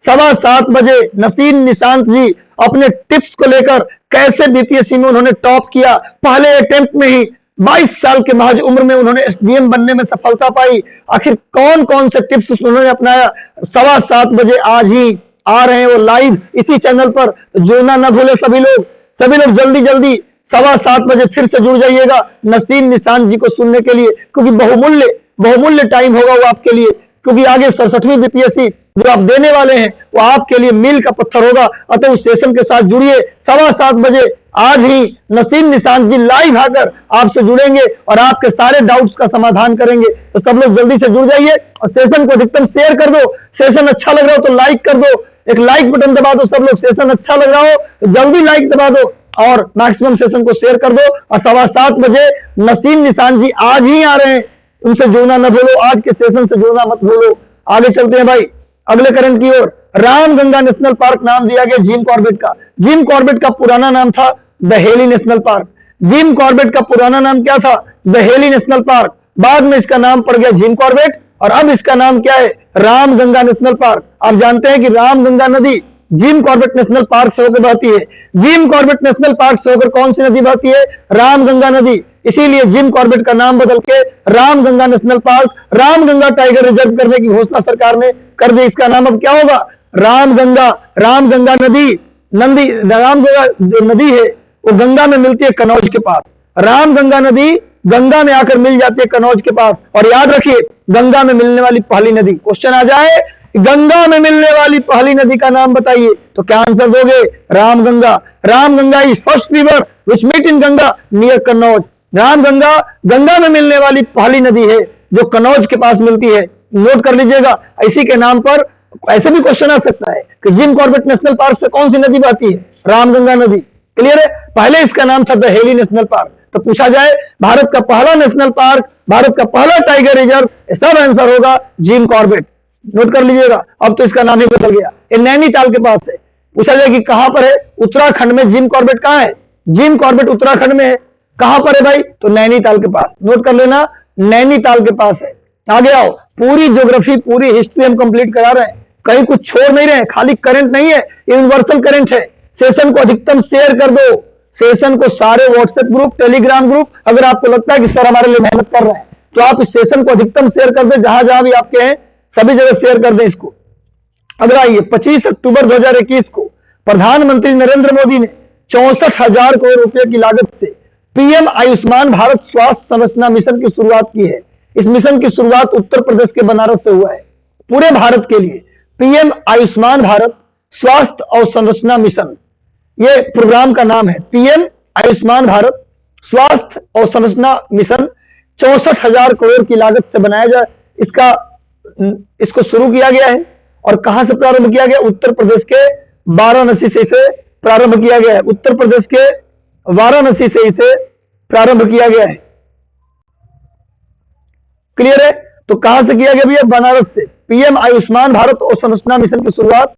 7:15 बजे नसीम निशांत जी अपने टिप्स को लेकर कैसे बीपीएससी में उन्होंने टॉप किया, पहले अटेम्प्ट में ही 22 साल के महज उम्र में उन्होंने एसडीएम बनने में सफलता पाई। आखिर कौन कौन से टिप्स उन्होंने अपनाया, 7:15 बजे आज ही आ रहे हैं वो लाइव इसी चैनल पर। जुड़ना ना भूले सभी लोग जल्दी जल्दी 7:15 बजे फिर से जुड़ जाइएगा नसीम निशांत जी को सुनने के लिए, क्योंकि बहुमूल्य टाइम होगा वो आपके लिए, क्योंकि आगे 67वीं बीपीएससी जो आप देने वाले हैं वो आपके लिए मील का पत्थर होगा। अतः उस सेशन के साथ जुड़िए। 7:15 बजे आज ही नसीम निशांत जी लाइव आकर आपसे जुड़ेंगे और आपके सारे डाउट्स का समाधान करेंगे। तो सब लोग जल्दी से जुड़ जाइए और सेशन को अधिकतम शेयर कर दो। सेशन अच्छा लग रहा हो तो लाइक कर दो, एक लाइक बटन दबा दो। सब लोग सेशन अच्छा लग रहा हो तो जल्दी लाइक दबा दो और मैक्सिमम सेशन को शेयर कर दो। और 7:15 बजे नसीम निशांत जी आज ही आ रहे हैं, उनसे जुड़ना न भूलो, आज के सेशन से जुड़ना मत भूलो। आगे चलते हैं भाई अगले करंट की ओर। रामगंगा नेशनल पार्क नाम दिया गया जिम कॉर्बेट का। जिम कॉर्बेट का पुराना नाम था दहेली नेशनल पार्क। जिम कॉर्बेट का पुराना नाम क्या था? दहेली नेशनल पार्क। बाद में इसका नाम पड़ गया जिम कॉर्बेट और अब इसका नाम क्या है? Ramganga national park. आप जानते हैं कि रामगंगा नदी जिम कॉर्बेट नेशनल पार्क से होकर बहती है। जिम कॉर्बेट नेशनल पार्क से होकर कौन सी नदी बहती है? रामगंगा नदी। इसीलिए जिम कॉर्बेट का नाम बदल के Ramganga national park, Ramganga tiger reserve करने की घोषणा सरकार ने कर दी। इसका नाम अब क्या होगा? रामगंगा। रामगंगा रामगंगा जो नदी है वो गंगा में मिलती है कनौज के पास। रामगंगा नदी गंगा में आकर मिल जाती है कनौज के पास। और याद रखिए गंगा में मिलने वाली पहली नदी, क्वेश्चन आ जाए गंगा में मिलने वाली पहली नदी का नाम बताइए तो क्या आंसर दोगे? Ramganga. Ramganga is first river which meet in Ganga near Kannauj. Ramganga Ganga में मिलने वाली पहली नदी है जो कन्नौज के पास मिलती है। नोट कर लीजिएगा। इसी के नाम पर ऐसे भी क्वेश्चन आ सकता है कि जिम कॉर्बेट नेशनल पार्क से कौन सी नदी बहती है? रामगंगा नदी। क्लियर है? पहले इसका नाम था दहेली नेशनल पार्क। तो पूछा जाए भारत का पहला नेशनल पार्क, भारत का पहला टाइगर रिजर्व, सब आंसर होगा जिम कॉर्बेट। नोट कर लीजिएगा। अब तो इसका नाम ही बदल गया, ये नैनीताल के पास है। पूछा जाए कि कहां पर है? उत्तराखंड में जिम कॉर्बेट कहां है? जिम कॉर्बेट उत्तराखंड में है। कहां पर है भाई? तो नैनीताल के पास। नोट कर लेना, नैनीताल के पास है। आगे आओ, पूरी ज्योग्राफी पूरी हिस्ट्री हम कंप्लीट करा रहे हैं, कहीं कुछ छोड़ नहीं रहे हैं। खाली करंट नहीं है, यूनिवर्सल करंट है। सेशन को अधिकतम शेयर कर दो, सेशन को सारे व्हाट्सएप ग्रुप, टेलीग्राम ग्रुप। अगर आपको लगता है कि सर हमारे लिए मेहनत कर रहे हैं तो आप इस सेशन को अधिकतम शेयर कर दें, जहां जहां भी आपके हैं सभी जगह शेयर कर दें इसको। अगर आइए 25 अक्टूबर 2021 को प्रधानमंत्री नरेंद्र मोदी ने 64,000 करोड़ रुपए की लागत से पीएम आयुष्मान भारत स्वास्थ्य संरचना मिशन की शुरुआत की है। इस मिशन की शुरुआत उत्तर प्रदेश के बनारस से हुआ है। पूरे भारत के लिए पीएम आयुष्मान भारत स्वास्थ्य और संरचना मिशन, ये प्रोग्राम का नाम है। पीएम आयुष्मान भारत स्वास्थ्य और संरचना मिशन 64,000 करोड़ की लागत से बनाया जाए, इसको शुरू किया गया है। और कहां से प्रारंभ किया गया? उत्तर प्रदेश के वाराणसी से इसे प्रारंभ किया गया है। उत्तर प्रदेश के वाराणसी से इसे प्रारंभ किया गया है। क्लियर है? तो कहां से किया गया भैया? बनारस से। पीएम आयुष्मान भारत और संरचना मिशन की शुरुआत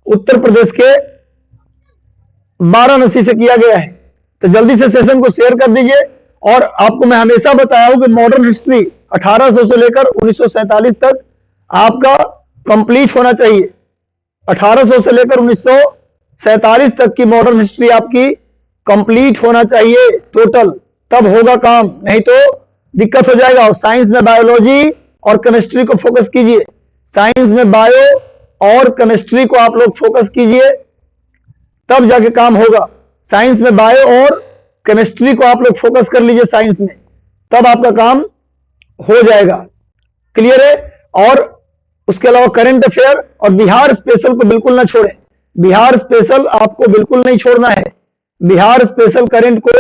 उत्तर प्रदेश के वाराणसी से किया गया है। तो जल्दी से सेशन को शेयर कर दीजिए। और आपको मैं हमेशा बताया हूं कि मॉडर्न हिस्ट्री 1800 से लेकर 1947 तक आपका कंप्लीट होना चाहिए। 1800 से लेकर 1947 तक की मॉडर्न हिस्ट्री आपकी कंप्लीट होना चाहिए टोटल, तब होगा काम, नहीं तो दिक्कत हो जाएगा। और साइंस में बायोलॉजी और केमिस्ट्री को फोकस कीजिए। साइंस में बायो और केमिस्ट्री को आप लोग फोकस कीजिए, तब जाके काम होगा। साइंस में बायो और केमिस्ट्री को आप लोग फोकस कर लीजिए साइंस में, तब आपका काम हो जाएगा। क्लियर है? और उसके अलावा करंट अफेयर और बिहार स्पेशल को बिल्कुल ना छोड़ें। बिहार स्पेशल आपको बिल्कुल नहीं छोड़ना है। बिहार स्पेशल करंट को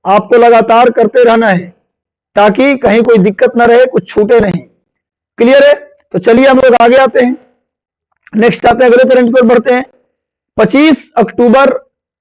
आपको लगातार करते रहना है ताकि कहीं कोई दिक्कत ना रहे, कुछ छूटे नहीं। क्लियर है? तो चलिए हम लोग आगे आते हैं, नेक्स्ट आते हैं, अगले करंट की ओर बढ़ते हैं। 25 अक्टूबर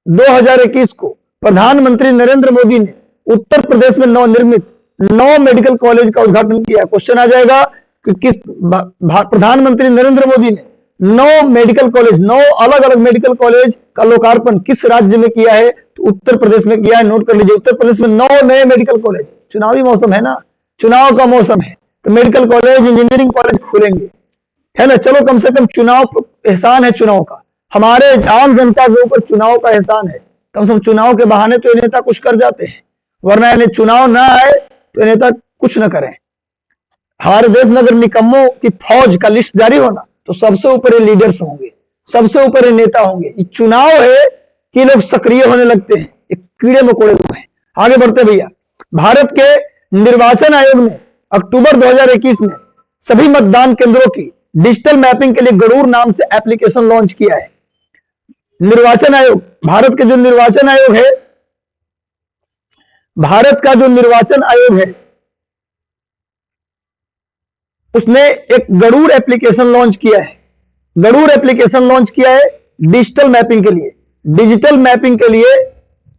2021 को प्रधानमंत्री नरेंद्र मोदी ने उत्तर प्रदेश में नवनिर्मित 9 मेडिकल कॉलेज का उद्घाटन किया। क्वेश्चन आ जाएगा कि किस प्रधानमंत्री नरेंद्र मोदी ने 9 मेडिकल कॉलेज, 9 अलग अलग मेडिकल कॉलेज का लोकार्पण किस राज्य में किया है? तो उत्तर प्रदेश में किया है। नोट कर लीजिए, उत्तर प्रदेश में 9 नए मेडिकल कॉलेज। चुनावी मौसम है ना, चुनाव का मौसम है, तो मेडिकल कॉलेज, इंजीनियरिंग कॉलेज खुलेंगे, है ना। चलो कम से कम चुनाव एहसान है चुनाव का, हमारे आम जनता के ऊपर चुनाव का एहसान है। कम से कम चुनाव के बहाने तो ये नेता कुछ कर जाते हैं, वरना इन्हें चुनाव ना आए तो ये नेता कुछ न करें। हमारे देश में अगर निकम्मों की फौज का लिस्ट जारी होना तो सबसे ऊपर ये लीडर्स होंगे, सबसे ऊपर ये नेता होंगे। ये चुनाव है कि लोग सक्रिय होने लगते हैं, ये कीड़े मकोड़े लोग हैं। आगे बढ़ते भैया। भारत के निर्वाचन आयोग ने अक्टूबर 2021 में सभी मतदान केंद्रों की डिजिटल मैपिंग के लिए गरूर नाम से एप्लीकेशन लॉन्च किया है। निर्वाचन आयोग, भारत के जो निर्वाचन आयोग है, भारत का जो निर्वाचन आयोग है, उसने एक गरूर एप्लीकेशन लॉन्च किया है। गरूर एप्लीकेशन लॉन्च किया है डिजिटल मैपिंग के लिए। डिजिटल मैपिंग के लिए,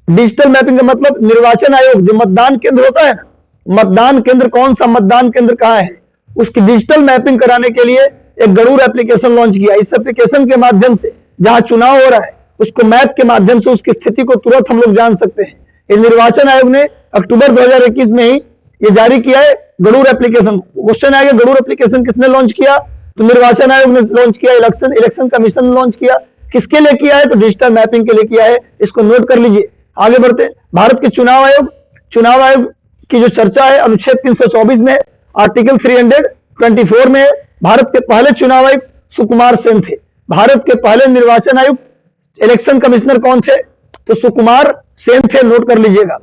डिजिटल मैपिंग का मतलब निर्वाचन आयोग जो मतदान केंद्र होता है ना, मतदान केंद्र कौन सा मतदान केंद्र कहां है, उसकी डिजिटल मैपिंग कराने के लिए एक गरूर एप्लीकेशन लॉन्च किया। इस एप्लीकेशन के माध्यम से जहां चुनाव हो रहा है उसको मैप के माध्यम से उसकी स्थिति को तुरंत हम लोग जान सकते हैं। ये निर्वाचन आयोग ने अक्टूबर 2021 में ही ये जारी किया है गरूर एप्लीकेशन। क्वेश्चन आएगा गरूर एप्लीकेशन किसने लॉन्च किया, तो निर्वाचन आयोग ने लॉन्च किया, इलेक्शन कमीशन ने लॉन्च किया। किसके लिए किया है, तो डिजिटल मैपिंग के लिए किया है। इसको नोट कर लीजिए। आगे बढ़ते हैं। भारत के चुनाव आयोग की जो चर्चा है अनुच्छेद 324 में, आर्टिकल 324 में। भारत के पहले चुनाव आयुक्त सुकुमार सेन थे। भारत के पहले निर्वाचन आयुक्त इलेक्शन कमिश्नर कौन थे, तो सुकुमार सेन थे, नोट कर लीजिएगा।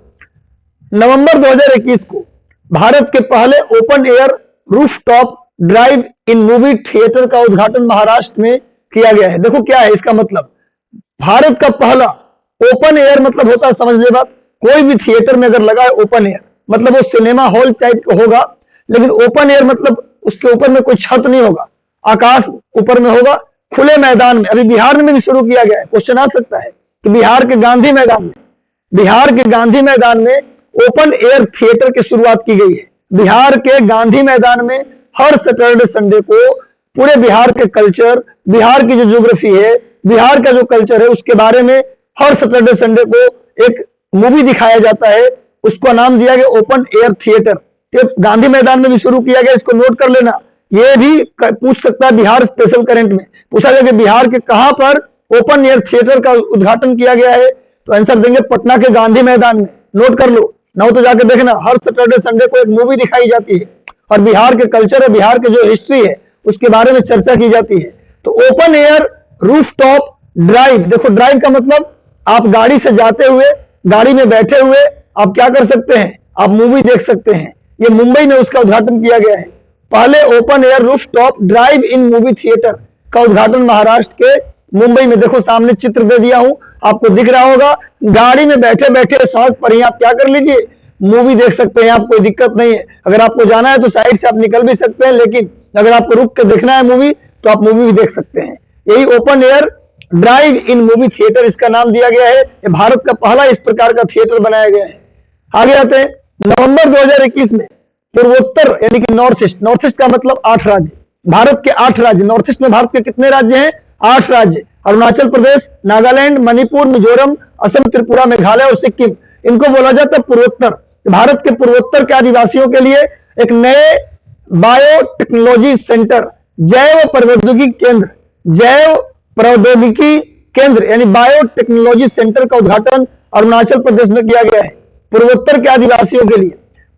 नवंबर 2021 को भारत के पहले ओपन एयर रूफटॉप ड्राइव इन मूवी थिएटर का उद्घाटन महाराष्ट्र में किया गया है। देखो क्या है इसका मतलब, भारत का पहला ओपन एयर मतलब होता है, समझ ले बात, कोई भी थिएटर में अगर लगा है ओपन एयर मतलब वो सिनेमा हॉल टाइप का होगा, लेकिन ओपन एयर मतलब उसके ऊपर में कोई छत नहीं होगा, आकाश ऊपर में होगा, खुले मैदान में। अभी बिहार में भी शुरू किया गया है। क्वेश्चन आ सकता है कि बिहार के गांधी मैदान में ओपन एयर थिएटर की शुरुआत की गई है। बिहार के गांधी मैदान में हर सैटरडे संडे को पूरे बिहार के कल्चर, बिहार की जो ज्योग्राफी है, बिहार का जो कल्चर है, उसके बारे में हर सैटरडे संडे को एक मूवी दिखाया जाता है। उसको नाम दिया गया ओपन एयर थिएटर। ये गांधी मैदान में भी शुरू किया गया, इसको नोट कर लेना। ये भी पूछ सकता है बिहार स्पेशल करंट में, पूछा जाए कि बिहार के कहां पर ओपन एयर थिएटर का उद्घाटन किया गया है, तो आंसर देंगे पटना के गांधी मैदान में। नोट कर लो, ना हो तो जाके देखना, हर सैटरडे संडे को एक मूवी दिखाई जाती है और बिहार के कल्चर और बिहार के जो हिस्ट्री है उसके बारे में चर्चा की जाती है। तो ओपन एयर रूफटॉप ड्राइव, देखो ड्राइव का मतलब आप गाड़ी से जाते हुए, गाड़ी में बैठे हुए आप क्या कर सकते हैं, आप मूवी देख सकते हैं। ये मुंबई में उसका उद्घाटन किया गया है। पहले ओपन एयर रूफटॉप ड्राइव इन मूवी थिएटर का उद्घाटन महाराष्ट्र के मुंबई में। देखो सामने चित्र दे दिया हूं, आपको दिख रहा होगा। गाड़ी में बैठे बैठे सड़क पर ही आप क्या कर लीजिए, मूवी देख सकते हैं। आप कोई दिक्कत नहीं है, अगर आपको जाना है तो साइड से आप निकल भी सकते हैं, लेकिन अगर आपको रुक के देखना है मूवी तो आप मूवी भी देख सकते हैं। यही ओपन एयर ड्राइव इन मूवी थिएटर इसका नाम दिया गया है। ये भारत का पहला इस प्रकार का थिएटर बनाया गया है। आगे आते हैं। नवंबर 2021 में पूर्वोत्तर यानी कि नॉर्थ ईस्ट का मतलब 8 राज्य, भारत के 8 राज्य, नॉर्थ ईस्ट में भारत के कितने राज्य हैं, 8 राज्य, अरुणाचल प्रदेश, नागालैंड, मणिपुर, मिजोरम, असम, त्रिपुरा, मेघालय और सिक्किम, इनको बोला जाता है पूर्वोत्तर। भारत के पूर्वोत्तर के आदिवासियों के लिए एक नए बायोटेक्नोलॉजी सेंटर, जैव प्रौद्योगिकी केंद्र यानी बायोटेक्नोलॉजी सेंटर का उद्घाटन अरुणाचल प्रदेश में किया गया है। पूर्वोत्तर के आदिवासियों के लिए,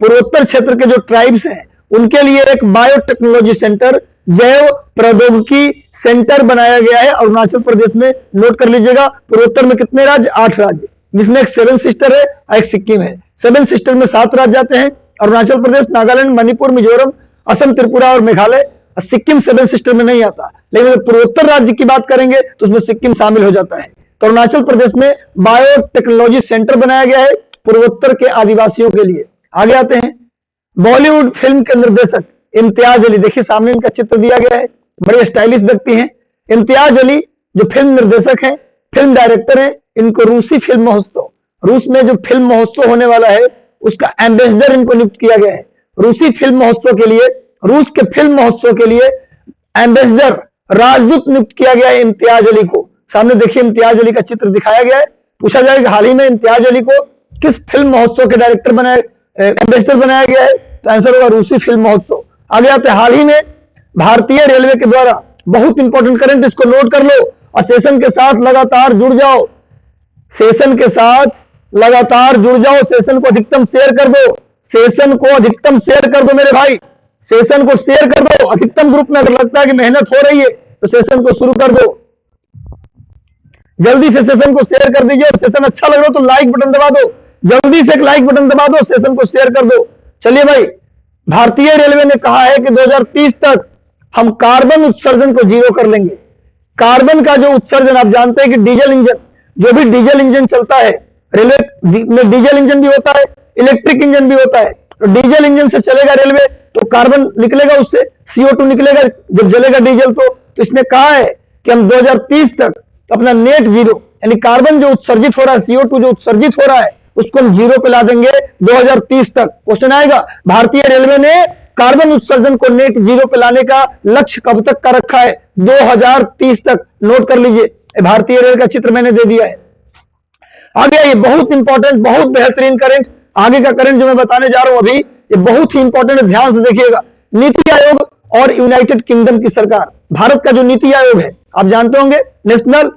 पूर्वोत्तर क्षेत्र के जो ट्राइब्स हैं उनके लिए एक बायोटेक्नोलॉजी सेंटर, जैव प्रौद्योगिकी सेंटर बनाया गया है अरुणाचल प्रदेश में। नोट कर लीजिएगा। पूर्वोत्तर में कितने राज्य, 8 राज्य, जिसमें एक 7 सिस्टर है, एक सिक्किम है। 7 सिस्टर में 7 राज्य आते हैं, अरुणाचल प्रदेश, नागालैंड, मणिपुर, मिजोरम, असम, त्रिपुरा और मेघालय। सिक्किम 7 सिस्टर में नहीं आता, लेकिन अगर पूर्वोत्तर राज्य की बात करेंगे तो उसमें सिक्किम शामिल हो जाता है। तो अरुणाचल प्रदेश में बायोटेक्नोलॉजी सेंटर बनाया गया है पूर्वोत्तर के आदिवासियों के लिए। आगे आते हैं। बॉलीवुड फिल्म के निर्देशक इम्तियाज अली, देखिए सामने इनका चित्र दिया गया है, बड़े स्टाइलिश व्यक्ति हैं। इम्तियाज अली जो फिल्म निर्देशक हैं, फिल्म डायरेक्टर हैं, इनको रूसी फिल्म महोत्सव, रूस में जो फिल्म महोत्सव होने वाला है उसका एम्बेसडर इनको नियुक्त किया गया है। रूसी फिल्म महोत्सव के लिए, रूस के फिल्म महोत्सव के लिए एम्बेसडर, राजदूत नियुक्त किया गया है इम्तियाज अली को। सामने देखिए इम्तियाज अली का चित्र दिखाया गया है। पूछा जाएगा हाल ही में इम्तियाज अली को किस फिल्म महोत्सव के डायरेक्टर बनाया, एम्बेसडर बनाया गया है, तो आंसर होगा रूसी फिल्म महोत्सव। आगे आते हैं, हाल ही में भारतीय रेलवे के द्वारा, बहुत इंपॉर्टेंट करंट, इसको नोट कर लो और सेशन के साथ लगातार जुड़ जाओ, सेशन के साथ लगातार जुड़ जाओ, सेशन को अधिकतम शेयर कर दो, सेशन को अधिकतम शेयर कर दो मेरे भाई, सेशन को शेयर कर दो अधिकतम ग्रुप में। अगर लगता है कि मेहनत हो रही है तो सेशन को शुरू कर दो, जल्दी से सेशन को शेयर कर दीजिए। और सेशन अच्छा लग रहा हो तो लाइक बटन दबा दो, जल्दी से एक लाइक बटन दबा दो, सेशन को शेयर कर दो। चलिए भाई, भारतीय रेलवे ने कहा है कि 2030 तक हम कार्बन उत्सर्जन को जीरो कर लेंगे। कार्बन का जो उत्सर्जन, आप जानते हैं कि डीजल इंजन, जो भी डीजल इंजन चलता है रेलवे में, डीजल इंजन भी होता है, इलेक्ट्रिक इंजन भी होता है। तो डीजल इंजन से चलेगा रेलवे तो कार्बन निकलेगा, उससे CO2 निकलेगा जब जलेगा डीजल। तो इसने कहा है कि हम 2030 तक अपना नेट जीरो, यानी कार्बन जो उत्सर्जित हो रहा है, CO2 जो उत्सर्जित हो रहा है, उसको हम जीरो पे ला देंगे 2030 तक। क्वेश्चन आएगा, भारतीय रेलवे ने कार्बन उत्सर्जन को नेट जीरो पे लाने का लक्ष्य कब तक का रखा है? 2030 तक। नोट कर लीजिए, भारतीय रेल का चित्र मैंने दे दिया है। आगे ये बहुत इंपॉर्टेंट, बहुत बेहतरीन करंट, आगे का करंट जो मैं बताने जा रहा हूं अभी, ये बहुत ही इंपॉर्टेंट है, ध्यान से देखिएगा। नीति आयोग और यूनाइटेड किंगडम की सरकार, भारत का जो नीति आयोग है आप जानते होंगे, national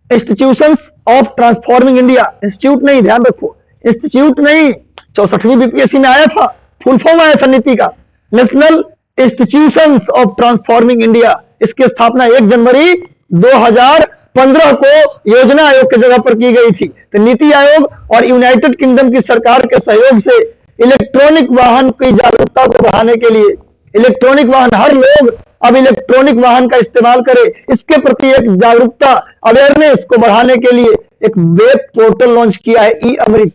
institutions of transforming India, institute नहीं, ध्यान रखो, इंस्टीट्यूट नहीं, 64वीं बीपीएससी में आया था, फुल फॉर्म आया था नीति का, national institutions of transforming India. इसकी स्थापना 1 जनवरी 2015 को योजना आयोग की जगह पर की गई थी। तो नीति आयोग और यूनाइटेड किंगडम की सरकार के सहयोग से इलेक्ट्रॉनिक वाहन की जागरूकता को बढ़ाने के लिए, इलेक्ट्रॉनिक वाहन, हर लोग अब इलेक्ट्रॉनिक वाहन का इस्तेमाल करें, इसके प्रति एक जागरूकता, अवेयरनेस को बढ़ाने के लिए एक वेब पोर्टल लॉन्च किया है, ई अमृत।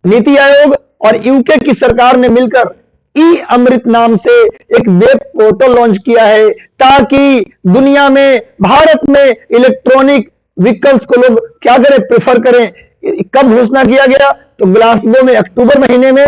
नीति आयोग और यूके की सरकार ने मिलकर ई अमृत नाम से एक वेब पोर्टल लॉन्च किया है, ताकि दुनिया में, भारत में इलेक्ट्रॉनिक व्हीकल्स को लोग क्या करें, प्रेफर करें। कब घोषणा किया गया? तो ग्लासगो में, अक्टूबर महीने में,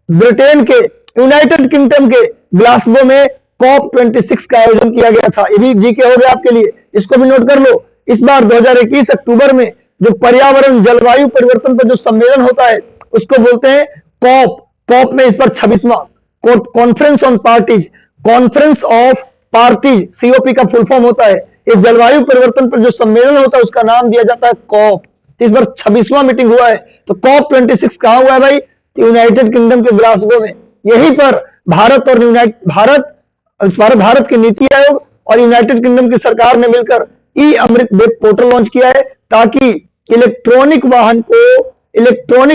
ब्रिटेन के, यूनाइटेड किंगडम के ग्लासगो में COP26 का आयोजन किया गया था। ये भी जीके हो गया आपके लिए, इसको भी नोट कर लो। इस बार 2021 अक्टूबर में जो पर्यावरण जलवायु परिवर्तन पर जो सम्मेलन होता है उसको बोलते हैं कॉप। कॉप में इस बार 26वां conference on parties, conference of parties, COP का फुल फॉर्म होता है। इस जलवायु परिवर्तन पर जो सम्मेलन होता है उसका नाम दिया जाता है कॉप। इस बार 26वां मीटिंग हुआ है। तो COP26 कहां हुआ है भाई? यूनाइटेड किंगडम के ग्लासगो में। यहीं पर भारत और भारत के नीति आयोग और यूनाइटेड किंगडम की सरकार ने मिलकर ई अमृत वेब पोर्टल लॉन्च किया है, ताकि इलेक्ट्रॉनिक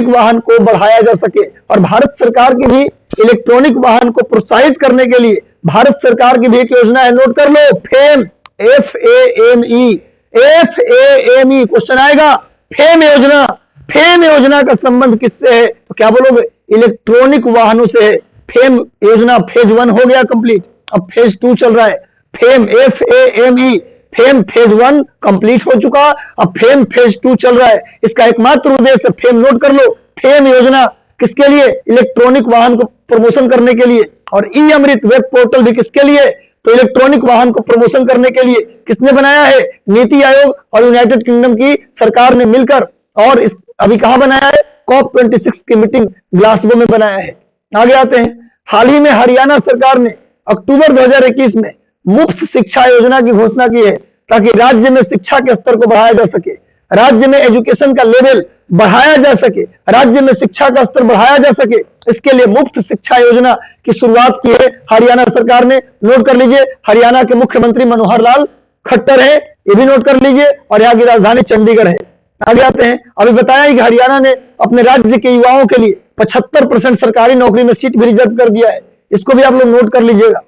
वाहन को बढ़ाया जा सके। और भारत सरकार की भी इलेक्ट्रॉनिक वाहन को प्रोत्साहित करने के लिए भारत सरकार की भी एक योजना है, नोट कर लो, फेम, FAME, FAME। क्वेश्चन आएगा, फेम योजना, फेम योजना का संबंध किससे है? तो क्या बोलोगे? इलेक्ट्रॉनिक वाहनों से है। फेम योजना फेज 1 हो गया कंप्लीट, अब फेज 2 चल रहा है। Fame, FAME, fame phase 1 complete हो चुका, अब फेम फेज 2 चल रहा है। इसका एकमात्र उद्देश्य, फेम नोट कर लो, फेम योजना किसके लिए? इलेक्ट्रॉनिक वाहन को प्रमोशन करने के लिए। और ई अमृत वेब पोर्टल भी किसके लिए? तो इलेक्ट्रॉनिक वाहन को प्रमोशन करने के लिए। किसने बनाया है? नीति आयोग और यूनाइटेड किंगडम की सरकार ने मिलकर। और इस अभी कहां बनाया है? COP26 की मीटिंग ग्लासगो में बनाया है। आगे आते हैं, हाल ही में हरियाणा सरकार ने अक्टूबर 2021 में मुफ्त शिक्षा योजना की घोषणा की है, ताकि राज्य में शिक्षा के स्तर को बढ़ाया जा सके, राज्य में एजुकेशन का लेवल बढ़ाया जा सके, राज्य में शिक्षा का स्तर बढ़ाया जा सके। इसके लिए मुफ्त शिक्षा योजना की शुरुआत की है हरियाणा सरकार ने। नोट कर लीजिए, हरियाणा के मुख्यमंत्री मनोहर लाल खट्टर है, ये भी नोट कर लीजिए, और यहाँ की राजधानी चंडीगढ़ है। आगे आते हैं, अभी बताया कि हरियाणा ने अपने राज्य के युवाओं के लिए 75% सरकारी नौकरी में सीट भी रिजर्व कर दिया है। इसको भी आप लोग नोट कर लीजिएगा।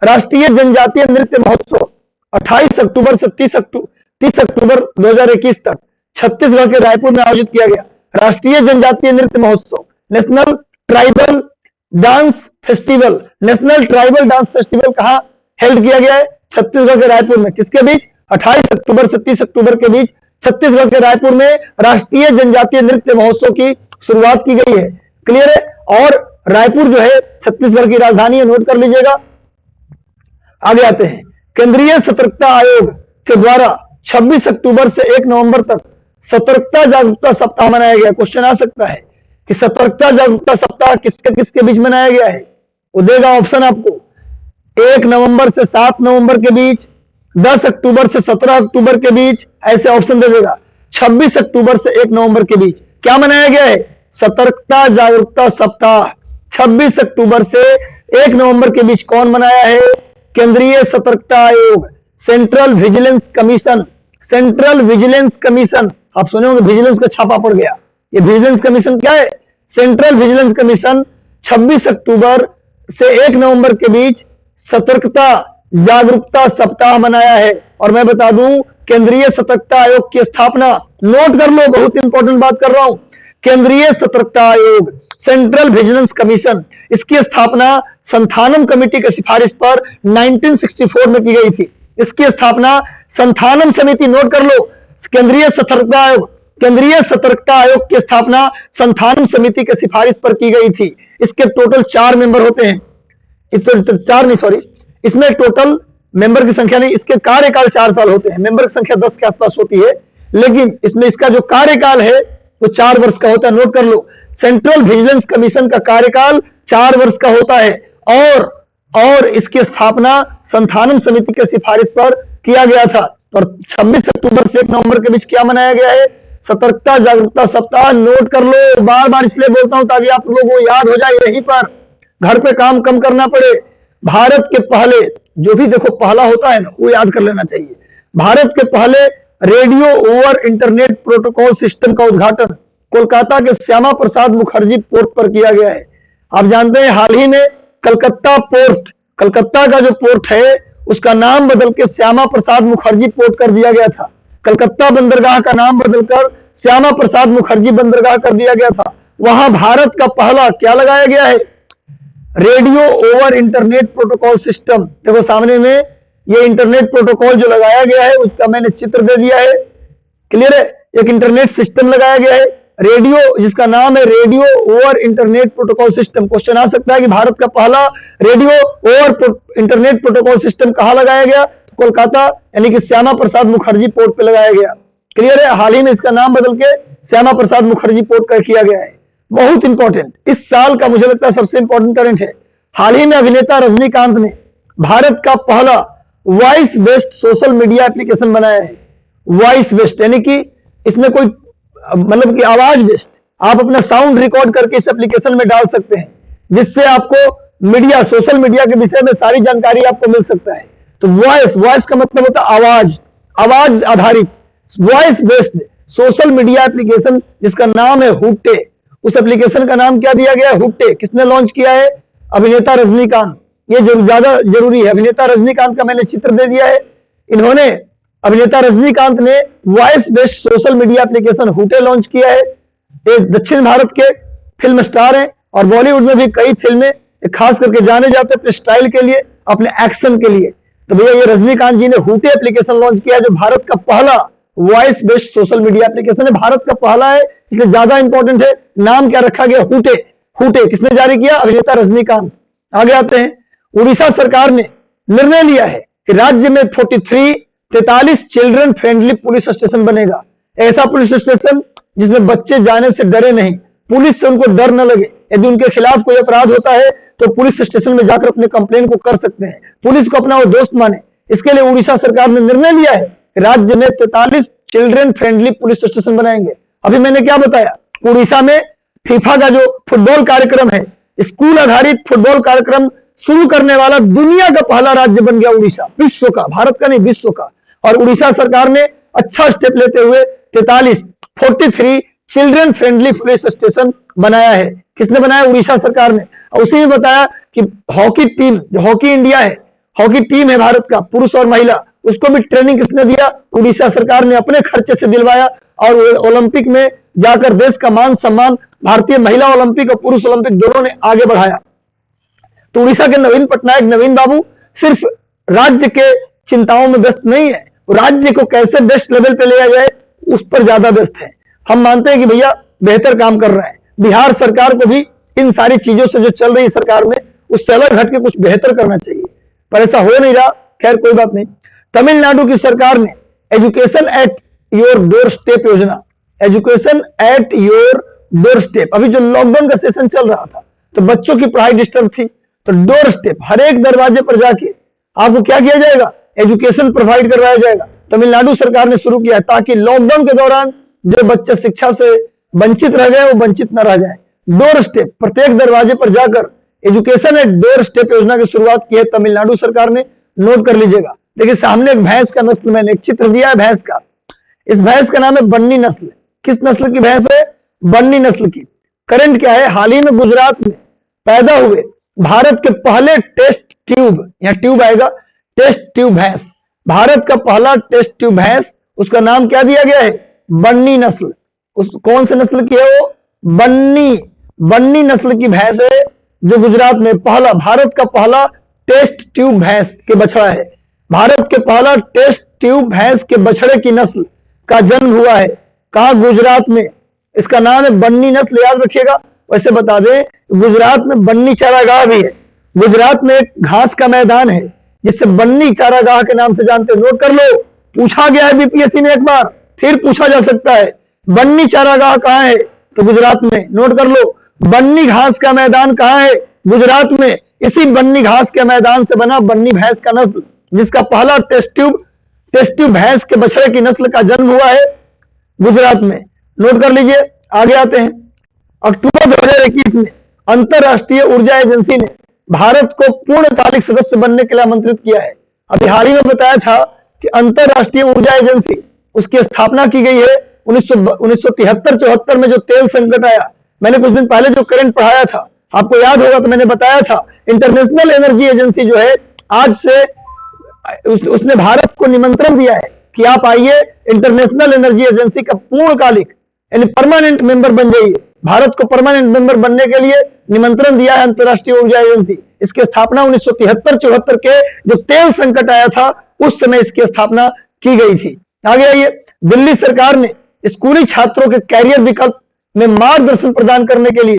राष्ट्रीय जनजातीय नृत्य महोत्सव 28 अक्टूबर से 30 अक्टूबर 2021 तक छत्तीसगढ़ के रायपुर में आयोजित किया गया। राष्ट्रीय जनजातीय नृत्य महोत्सव, national tribal dance festival, national tribal dance festival कहां हेल्ड किया गया है? छत्तीसगढ़ के रायपुर में। किसके बीच? 28 अक्टूबर से 30 अक्टूबर के बीच छत्तीसगढ़ के रायपुर में राष्ट्रीय जनजातीय नृत्य महोत्सव की शुरुआत की गई है। क्लियर है? और रायपुर जो है छत्तीसगढ़ की राजधानी है, नोट कर लीजिएगा। आगे आते हैं, केंद्रीय सतर्कता आयोग के द्वारा 26 अक्टूबर से 1 नवंबर तक सतर्कता जागरूकता सप्ताह मनाया गया। क्वेश्चन आ सकता है कि सतर्कता जागरूकता सप्ताह किसके किसके बीच मनाया गया है? वो देगा ऑप्शन आपको, 1 नवंबर से 7 नवंबर के बीच, 10 अक्टूबर से 17 अक्टूबर के बीच, ऐसे ऑप्शन दे देगा। 26 अक्टूबर से 1 नवंबर के बीच क्या मनाया गया है? सतर्कता जागरूकता सप्ताह। 26 अक्टूबर से 1 नवंबर के बीच कौन मनाया है? केंद्रीय सतर्कता आयोग, central vigilance commission. Central vigilance commission, आप सुने होंगे विजिलेंस का छापा पड़ गया। ये विजिलेंस कमीशन क्या है? सेंट्रल विजिलेंस कमीशन 26 अक्टूबर से 1 नवंबर के बीच सतर्कता जागरूकता सप्ताह मनाया है। और मैं बता दूं, केंद्रीय सतर्कता आयोग की स्थापना, नोट कर लो, बहुत इंपॉर्टेंट बात कर रहा हूं। केंद्रीय सतर्कता आयोग, सेंट्रल विजिलेंस कमीशन, इसकी स्थापना संथानम कमेटी की सिफारिश पर 1964 में की गई थी। इसकी स्थापना संथानम समिति, नोट कर लो, केंद्रीय सतर्कता आयोग, केंद्रीय सतर्कता आयोग की स्थापना संथानम समिति की सिफारिश पर की गई थी। इसके टोटल 4 मेंबर होते हैं। चार नहीं, सॉरी, इसमें टोटल मेंबर की संख्या नहीं, इसके कार्यकाल 4 साल होते हैं। मेंबर की संख्या 10 के आसपास होती है, लेकिन इसमें इसका जो कार्यकाल है वो 4 वर्ष का होता है। नोट कर लो, सेंट्रल विजिलेंस कमीशन का कार्यकाल 4 वर्ष का होता है। और इसकी स्थापना संथानम समिति की सिफारिश पर किया गया था। और 26 अक्टूबर से 1 नवंबर के बीच क्या मनाया गया है? सतर्कता जागरूकता सप्ताह। नोट कर लो, बार बार इसलिए बोलता हूं ताकि आप लोगों को याद हो जाए, यहीं पर घर पे काम कम करना पड़े। भारत के पहले, जो भी देखो पहला होता है ना, वो याद कर लेना चाहिए। भारत के पहले radio over internet protocol system का उद्घाटन कोलकाता के श्यामा प्रसाद मुखर्जी पोर्ट पर किया गया है। आप जानते हैं हाल ही में कलकत्ता पोर्ट, कलकत्ता का जो पोर्ट है उसका नाम बदल के श्यामा प्रसाद मुखर्जी पोर्ट कर दिया गया था। कलकत्ता बंदरगाह का नाम बदलकर श्यामा प्रसाद मुखर्जी बंदरगाह कर दिया गया था। वहां भारत का पहला क्या लगाया गया है? Radio over internet protocol system. देखो सामने में ये इंटरनेट प्रोटोकॉल जो लगाया गया है उसका मैंने चित्र दे दिया है, क्लियर है? एक इंटरनेट सिस्टम लगाया गया है रेडियो, जिसका नाम है radio over internet protocol system. Question आ सकता है कि भारत का पहला radio over internet protocol system कहां लगाया गया? तो कोलकाता, यानी कि श्यामा प्रसाद मुखर्जी पोर्ट पे लगाया गया, क्लियर है? हाल ही में इसका नाम बदल के श्यामा प्रसाद मुखर्जी पोर्ट का किया गया है। बहुत इंपॉर्टेंट, इस साल का मुझे लगता है सबसे इंपॉर्टेंट करंट है। हाल ही में अभिनेता रजनीकांत ने भारत का पहला voice based social media application बनाया है। वॉइस बेस्ड यानी कि इसमें कोई मतलब कि आवाज बेस्ड, आप अपना साउंड रिकॉर्ड करके इस एप्लीकेशन में डाल सकते हैं, जिससे आपको मीडिया, सोशल मीडिया के विषय में सारी जानकारी आपको मिल सकता है। तो वॉइस का मतलब होता है आवाज, आवाज आधारित voice based social media application, जिसका नाम है हुट्टे। उस एप्लीकेशन का नाम क्या दिया गया है? हुट्टे। किसने लॉन्च किया है? अभिनेता रजनीकांत। ये ज्यादा जरूरी है, अभिनेता रजनीकांत का मैंने चित्र दे दिया है। इन्होंने, अभिनेता रजनीकांत ने voice based social media application Hoote launch किया है। एक दक्षिण भारत के फिल्म स्टार हैं और बॉलीवुड में भी कई फिल्में खास करके जाने जाते हैं अपने स्टाइल के लिए, अपने एक्शन के लिए। तो भैया ये रजनीकांत जी ने हुटे एप्लीकेशन लॉन्च किया है, जो भारत का पहला voice based social media application है। भारत का पहला है, इसलिए ज्यादा इंपॉर्टेंट है। नाम क्या रखा गया? हुटे। हुटे किसने जारी किया? अभिनेता रजनीकांत। आगे आते हैं, उड़ीसा सरकार ने निर्णय लिया है कि राज्य में 43 चिल्ड्रन फ्रेंडली पुलिस स्टेशन बनेगा। ऐसा पुलिस स्टेशन जिसमें बच्चे जाने से डरे नहीं, पुलिस से उनको डर न लगे। यदि उनके खिलाफ कोई अपराध होता है तो पुलिस स्टेशन में जाकर अपने कंप्लेन को कर सकते हैं, पुलिस को अपना वो दोस्त माने। इसके लिए उड़ीसा सरकार ने निर्णय लिया है, राज्य में 43 चिल्ड्रन फ्रेंडली पुलिस स्टेशन बनाएंगे। अभी मैंने क्या बताया? उड़ीसा में फीफा का जो फुटबॉल कार्यक्रम है, स्कूल आधारित फुटबॉल कार्यक्रम शुरू करने वाला दुनिया का पहला राज्य बन गया उड़ीसा। विश्व का, भारत का नहीं, विश्व का। और उड़ीसा सरकार ने अच्छा स्टेप लेते हुए 43 चिल्ड्रन फ्रेंडली पुलिस स्टेशन बनाया है। किसने बनाया? उड़ीसा सरकार ने। और उसी में बताया कि हॉकी टीम, जो हॉकी इंडिया है, हॉकी टीम है भारत का, पुरुष और महिला, उसको भी ट्रेनिंग किसने दिया? उड़ीसा सरकार ने अपने खर्चे से दिलवाया। और ओलंपिक में जाकर देश का मान सम्मान भारतीय महिला ओलंपिक और पुरुष ओलंपिक दोनों ने आगे बढ़ाया। तो उड़ीसा के नवीन पटनायक, नवीन बाबू, सिर्फ राज्य के चिंताओं में व्यस्त नहीं है, राज्य को कैसे बेस्ट लेवल पे ले जाए उस पर ज्यादा व्यस्त है। हम मानते हैं कि भैया बेहतर काम कर रहे हैं, बिहार सरकार को भी इन सारी चीजों से जो चल रही सरकार में उससे अलग हट के कुछ बेहतर करना चाहिए, पर ऐसा हो नहीं रहा। खैर कोई बात नहीं। तमिलनाडु की सरकार ने education at your doorstep योजना, education at your doorstep, अभी जो लॉकडाउन का सेशन चल रहा था तो बच्चों की पढ़ाई डिस्टर्ब थी, तो डोर स्टेप, हर एक दरवाजे पर जाके आपको क्या किया जाएगा, एजुकेशन प्रोवाइड करवाया जाएगा। तमिलनाडु सरकार ने शुरू किया है ताकि लॉकडाउन के दौरान जो बच्चे शिक्षा से वंचित रह गए वो वंचित न रह जाए। डोर स्टेप, प्रत्येक दरवाजे पर जाकर एजुकेशन एट डोर स्टेप योजना की शुरुआत की है तमिलनाडु सरकार ने, नोट कर लीजिएगा। देखिए सामने एक भैंस का नस्ल मैंने एक चित्र दिया है भैंस का। इस भैंस का नाम है बन्नी नस्ल। किस नस्ल की भैंस है, बन्नी नस्ल की। करंट क्या है, हाल ही में गुजरात में पैदा हुए भारत के पहले टेस्ट ट्यूब, यहां ट्यूब आएगा, टेस्ट ट्यूब भैंस, भारत का पहला टेस्ट ट्यूब भैंस, उसका नाम क्या दिया गया है, बन्नी नस्ल। उस कौन से नस्ल की है वो, बन्नी नस्ल की भैंस है, जो गुजरात में पहला, भारत का पहला टेस्ट ट्यूब भैंस के बछड़ा है। भारत के पहला टेस्ट ट्यूब भैंस के बछड़े की नस्ल का जन्म हुआ है, कहा, गुजरात में। इसका नाम है बन्नी नस्ल, याद रखिएगा। वैसे बता दें गुजरात में बन्नी चारागाह भी है। गुजरात में एक घास का मैदान है जिसे बन्नी चारागाह के नाम से जानते हैं, नोट कर लो। पूछा गया है बीपीएससी में, एक बार फिर पूछा जा सकता है, बन्नी चारागाह कहां है, तो गुजरात में, नोट कर लो। बन्नी घास का मैदान कहां है, गुजरात में। इसी बन्नी घास के मैदान से बना बन्नी भैंस का नस्ल, जिसका पहला टेस्ट ट्यूब भैंस के बछड़े की नस्ल का जन्म हुआ है गुजरात में, नोट कर लीजिए। आगे आते हैं। अक्टूबर 2021 में अंतरराष्ट्रीय ऊर्जा एजेंसी ने भारत को पूर्णकालिक सदस्य बनने के लिए आमंत्रित किया है। अभी हाल ही में बताया था कि अंतरराष्ट्रीय ऊर्जा एजेंसी, उसकी स्थापना की गई है 1973-74 में। जो तेल संकट आया, मैंने कुछ दिन पहले जो करंट पढ़ाया था आपको याद होगा, तो मैंने बताया था इंटरनेशनल एनर्जी एजेंसी जो है, आज से उसने भारत को निमंत्रण दिया है कि आप आइए इंटरनेशनल एनर्जी एजेंसी का पूर्णकालिक यानी परमानेंट मेंबर बन जाइए। भारत को परमानेंट मेंबर बनने के लिए निमंत्रण दिया है अंतरराष्ट्रीय ऊर्जा एजेंसी। इसकी स्थापना 1973-74 के जो तेल संकट आया था उस समय इसकी स्थापना की गई थी। आगे आइए। दिल्ली सरकार ने स्कूली छात्रों के कैरियर विकल्प में मार्गदर्शन प्रदान करने के लिए,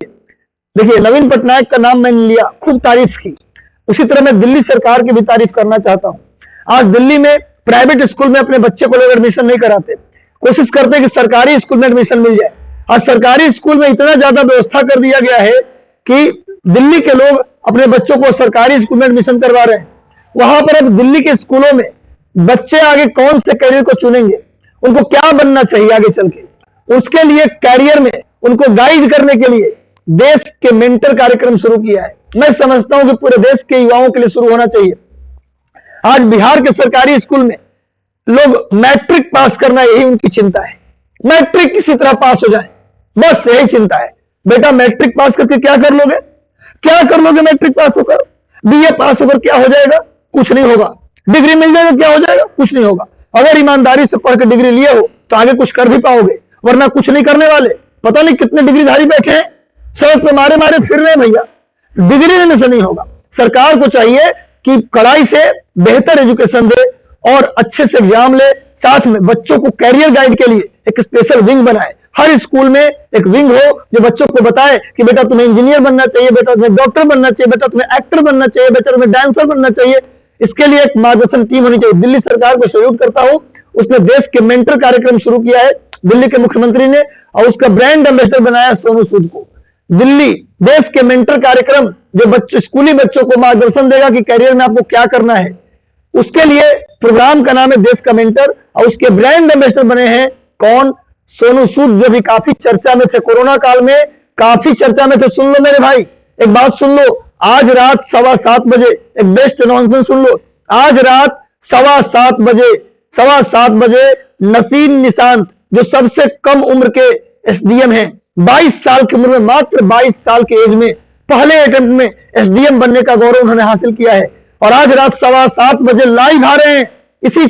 देखिए नवीन पटनायक का नाम मैंने लिया, खूब तारीफ की, उसी तरह मैं दिल्ली सरकार की भी तारीफ करना चाहता हूं। आज दिल्ली में प्राइवेट स्कूल में अपने बच्चे को लोग एडमिशन नहीं कराते, कोशिश करते कि सरकारी स्कूल में एडमिशन मिल जाए। आज सरकारी स्कूल में इतना ज्यादा व्यवस्था कर दिया गया है कि दिल्ली के लोग अपने बच्चों को सरकारी स्कूल में एडमिशन करवा रहे हैं। वहां पर अब दिल्ली के स्कूलों में बच्चे आगे कौन से कैरियर को चुनेंगे, उनको क्या बनना चाहिए आगे चल के, उसके लिए कैरियर में उनको गाइड करने के लिए देश के मेंटर कार्यक्रम शुरू किया है। मैं समझता हूं कि पूरे देश के युवाओं के लिए शुरू होना चाहिए। आज बिहार के सरकारी स्कूल में लोग मैट्रिक पास करना, यही उनकी चिंता है, मैट्रिक किसी तरह पास हो जाए, बस यही चिंता है। बेटा मैट्रिक पास करके क्या कर लोगे, क्या कर लोगे मैट्रिक पास होकर, बीए पास होकर क्या हो जाएगा, कुछ नहीं होगा। डिग्री मिल जाएगा, क्या हो जाएगा, कुछ नहीं होगा। अगर ईमानदारी से पढ़ के डिग्री लिए हो तो आगे कुछ कर भी पाओगे, वरना कुछ नहीं करने वाले। पता नहीं कितने डिग्रीधारी बैठे हैं सड़क पे मारे मारे फिर रहे हैं भैया, डिग्री लेने से नहीं होगा। सरकार को चाहिए कि कड़ाई से बेहतर एजुकेशन दे और अच्छे से एग्जाम ले, साथ में बच्चों को कैरियर गाइड के लिए एक स्पेशल विंग बनाए। हर स्कूल में एक विंग हो जो बच्चों को बताए कि बेटा तुम्हें इंजीनियर बनना चाहिए, बेटा तुम्हें डॉक्टर बनना चाहिए, बेटा तुम्हें एक्टर बनना चाहिए, बेटा तुम्हें डांसर बनना चाहिए। इसके लिए एक मार्गदर्शन टीम होनी चाहिए। दिल्ली सरकार को सैल्यूट करता हूं, उसने देश के मेंटर कार्यक्रम शुरू किया है दिल्ली के मुख्यमंत्री ने, और उसका ब्रांड एम्बेसडर बनाया सोनू सूद को। दिल्ली देश के मेंटर कार्यक्रम जो बच्चों, स्कूली बच्चों को मार्गदर्शन देगा कि करियर में आपको क्या करना है, उसके लिए प्रोग्राम का नाम है देश का मेंटर, और उसके ब्रांड एम्बेसडर बने हैं कौन, सोनू सूद, जो भी काफी चर्चा में थे, कोरोना काल में काफी चर्चा में थे। सुन लो मेरे भाई, एक बात सुन लो, आज रात 7:15 बजे एक बेस्ट अनाउंसमेंट सुन लो। आज रात 7:15 बजे नसीम निशांत, जो सबसे कम उम्र के एसडीएम हैं, 22 साल की उम्र में, मात्र 22 साल के एज में पहले अटेम्प्ट में एसडीएम बनने का गौरव उन्होंने हासिल किया है। और आज रात 7:15 बजे लाइव आ रहे हैं इसी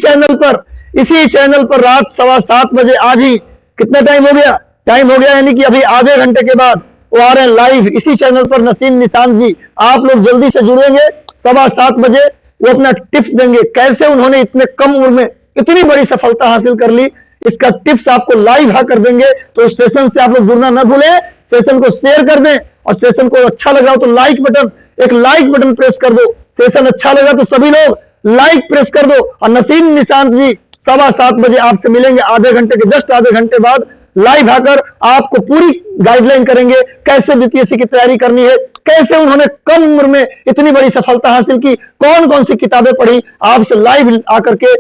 चैनल पर रात 7:15 बजे। आज ही कितना टाइम हो गया, यानी कि अभी आधे घंटे के बाद वो आ रहे हैं लाइव इसी चैनल पर नसीम निशांत जी। आप लोग जल्दी से जुड़ेंगे, 7:15 बजे वो अपना टिप्स देंगे, कैसे उन्होंने इतने कम उम्र में इतनी बड़ी सफलता हासिल कर ली, इसका टिप्स आपको लाइव कर देंगे। तो उस सेशन से आप लोग जुड़ना न भूलें, सेशन को शेयर कर दें, और सेशन को अच्छा लगा हो तो एक लाइक बटन प्रेस कर दो। सेशन अच्छा लगा तो सभी लोग लाइक प्रेस कर दो। और नसीम निशांत जी 7:15 बजे आपसे मिलेंगे, जस्ट आधे घंटे बाद लाइव आकर आपको पूरी गाइडलाइन करेंगे, कैसे बीपीएससी की तैयारी करनी है, कैसे उन्होंने कम उम्र में इतनी बड़ी सफलता हासिल की, कौन कौन सी किताबें पढ़ी, आपसे लाइव आकर के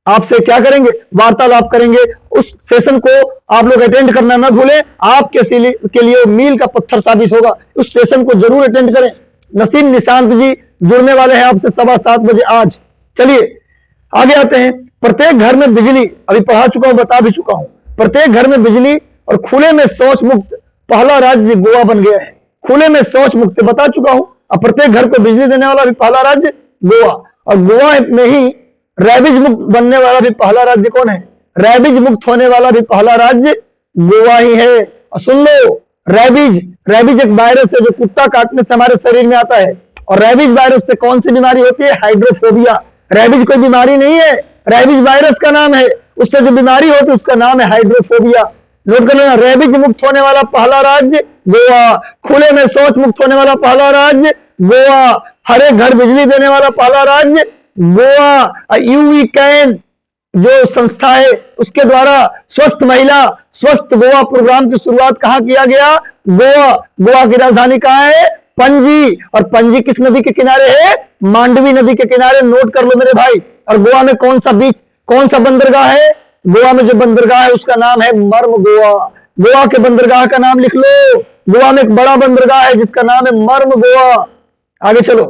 आपसे क्या करेंगे, वार्तालाप करेंगे। उस सेशन को आप लोग अटेंड करना ना भूलें, आपके के लिए मील का पत्थर साबित होगा। उस सेशन को जरूर अटेंड करें। नसीम निशांत जी जुड़ने वाले हैं आपसे 7:15 बजे आज। चलिए आगे आते हैं। प्रत्येक घर में बिजली, अभी पढ़ा चुका हूं, बता भी चुका हूं। प्रत्येक घर में बिजली और खुले में शौच मुक्त पहला राज्य गोवा बन गया है। खुले में शौच मुक्त बता चुका हूं। अब प्रत्येक घर को बिजली देने वाला भी पहला राज्य गोवा, और गोवा में ही रैबिज मुक्त बनने वाला भी पहला राज्य कौन है? रैबिज मुक्त होने वाला भी पहला राज्य गोवा ही है। और सुन लो, रैबिज एक वायरस है जो कुत्ता काटने से हमारे शरीर में आता है। और रैबिज वायरस से कौन सी बीमारी होती है? हाइड्रोफोबिया। रैबिज कोई बीमारी नहीं है, रैबिज वायरस का नाम है। उससे जो बीमारी होती है उसका नाम है हाइड्रोफोबिया। नोट कर लेना, रैबिज मुक्त होने वाला पहला राज्य गोवा, खुले में शौच मुक्त होने वाला पहला राज्य गोवा, हर एक घर बिजली देने वाला पहला राज्य गोवा। यूवी कैन जो संस्था है उसके द्वारा स्वस्थ महिला स्वस्थ गोवा प्रोग्राम की शुरुआत कहां किया गया? गोवा। गोवा की राजधानी कहां है? पणजी। और पणजी किस नदी के किनारे है? मांडवी नदी के किनारे। नोट कर लो मेरे भाई। और गोवा में कौन सा बीच, कौन सा बंदरगाह है? गोवा में जो बंदरगाह है उसका नाम है मर्म गोवा। गोवा के बंदरगाह का नाम लिख लो। गोवा में एक बड़ा बंदरगाह है जिसका नाम है मर्म गोवा। आगे चलो।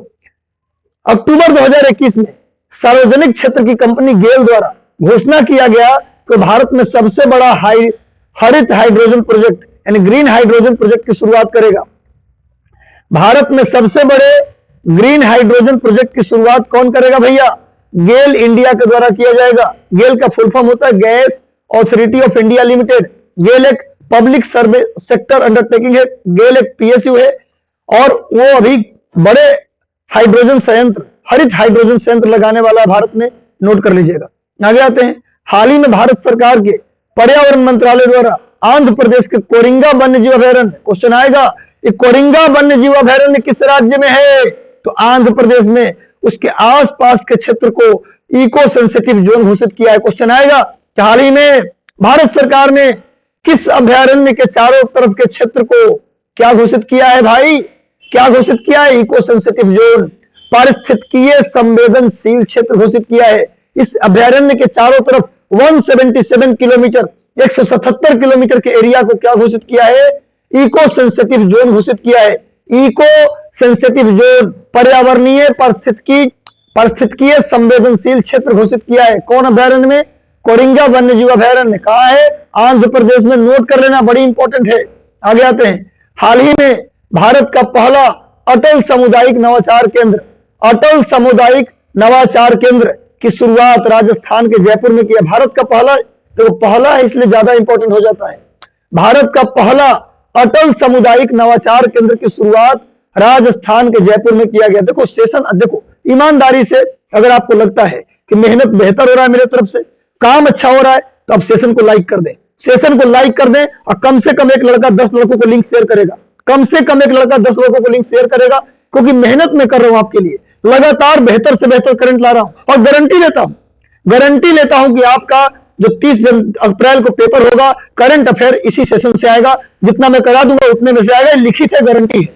अक्टूबर 2021 में सार्वजनिक क्षेत्र की कंपनी गेल द्वारा घोषणा किया गया कि भारत में सबसे बड़ा हरित हाइड्रोजन प्रोजेक्ट यानी ग्रीन हाइड्रोजन प्रोजेक्ट की शुरुआत करेगा। भारत में सबसे बड़े ग्रीन हाइड्रोजन प्रोजेक्ट की शुरुआत कौन करेगा भैया? गेल इंडिया के द्वारा किया जाएगा। गेल का फुल फॉर्म होता है gas authority of India limited. GAIL एक पब्लिक सर्विस सेक्टर अंडरटेकिंग है। गेल एक पीएसयू है और वो अभी बड़े हाइड्रोजन संयंत्र, हरित हाइड्रोजन संयंत्र लगाने वाला है भारत में। नोट कर लीजिएगा। आगे आते हैं। हाल ही में भारत सरकार के पर्यावरण मंत्रालय द्वारा आंध्र प्रदेश के कोरिंगा वन्य जीव अभयारण्य, क्वेश्चन आएगा, ये कोरिंगा वन्य जीव अभयारण्य किस राज्य में है? तो आंध्र प्रदेश में। उसके आसपास के क्षेत्र को इको सेंसिटिव जोन घोषित किया है। क्वेश्चन आएगा कि हाल ही में भारत सरकार ने किस अभयारण्य के चारों तरफ के क्षेत्र को क्या घोषित किया है भाई? क्या घोषित किया है? इको सेंसिटिव जोन, पारिस्थितिकीय संवेदनशील क्षेत्र घोषित किया है। इस अभयारण्य के चारों तरफ 177 किलोमीटर 177 किलोमीटर के एरिया को क्या घोषित किया है? इको सेंसिटिव जोन घोषित किया है। इको सेंसिटिव जोन, पर्यावरणीय पारिस्थितिकीय संवेदनशील क्षेत्र घोषित किया है। कौन अभयारण्य में? कोरिंगा वन्य जीव अभयारण्य। कहां है? आंध्र प्रदेश में। नोट कर लेना, बड़ी इंपॉर्टेंट है। आगे आते हैं। हाल ही में भारत का पहला अटल सामुदायिक नवाचार केंद्र, अटल सामुदायिक नवाचार केंद्र की शुरुआत राजस्थान के जयपुर में किया। भारत का पहला, तो पहला है इसलिए ज्यादा इंपॉर्टेंट हो जाता है। भारत का पहला अटल सामुदायिक नवाचार केंद्र की शुरुआत राजस्थान के जयपुर में किया गया। देखो सेशन, देखो ईमानदारी से अगर आपको लगता है कि मेहनत बेहतर हो रहा है मेरे तरफ से, काम अच्छा हो रहा है, तो आप सेशन को लाइक कर दें। सेशन को लाइक कर दें और कम से कम एक लड़का 10 लड़कों को लिंक शेयर करेगा। कम से कम एक लड़का 10 लोगों को लिंक शेयर करेगा, क्योंकि मेहनत में कर रहा हूं आपके लिए, लगातार बेहतर से बेहतर करंट ला रहा हूं। और गारंटी लेता हूं कि आपका जो 30 अप्रैल को पेपर होगा, करंट अफेयर इसी सेशन से आएगा। जितना मैं करा दूंगा उतने में से आएगा, लिखित है, गारंटी है।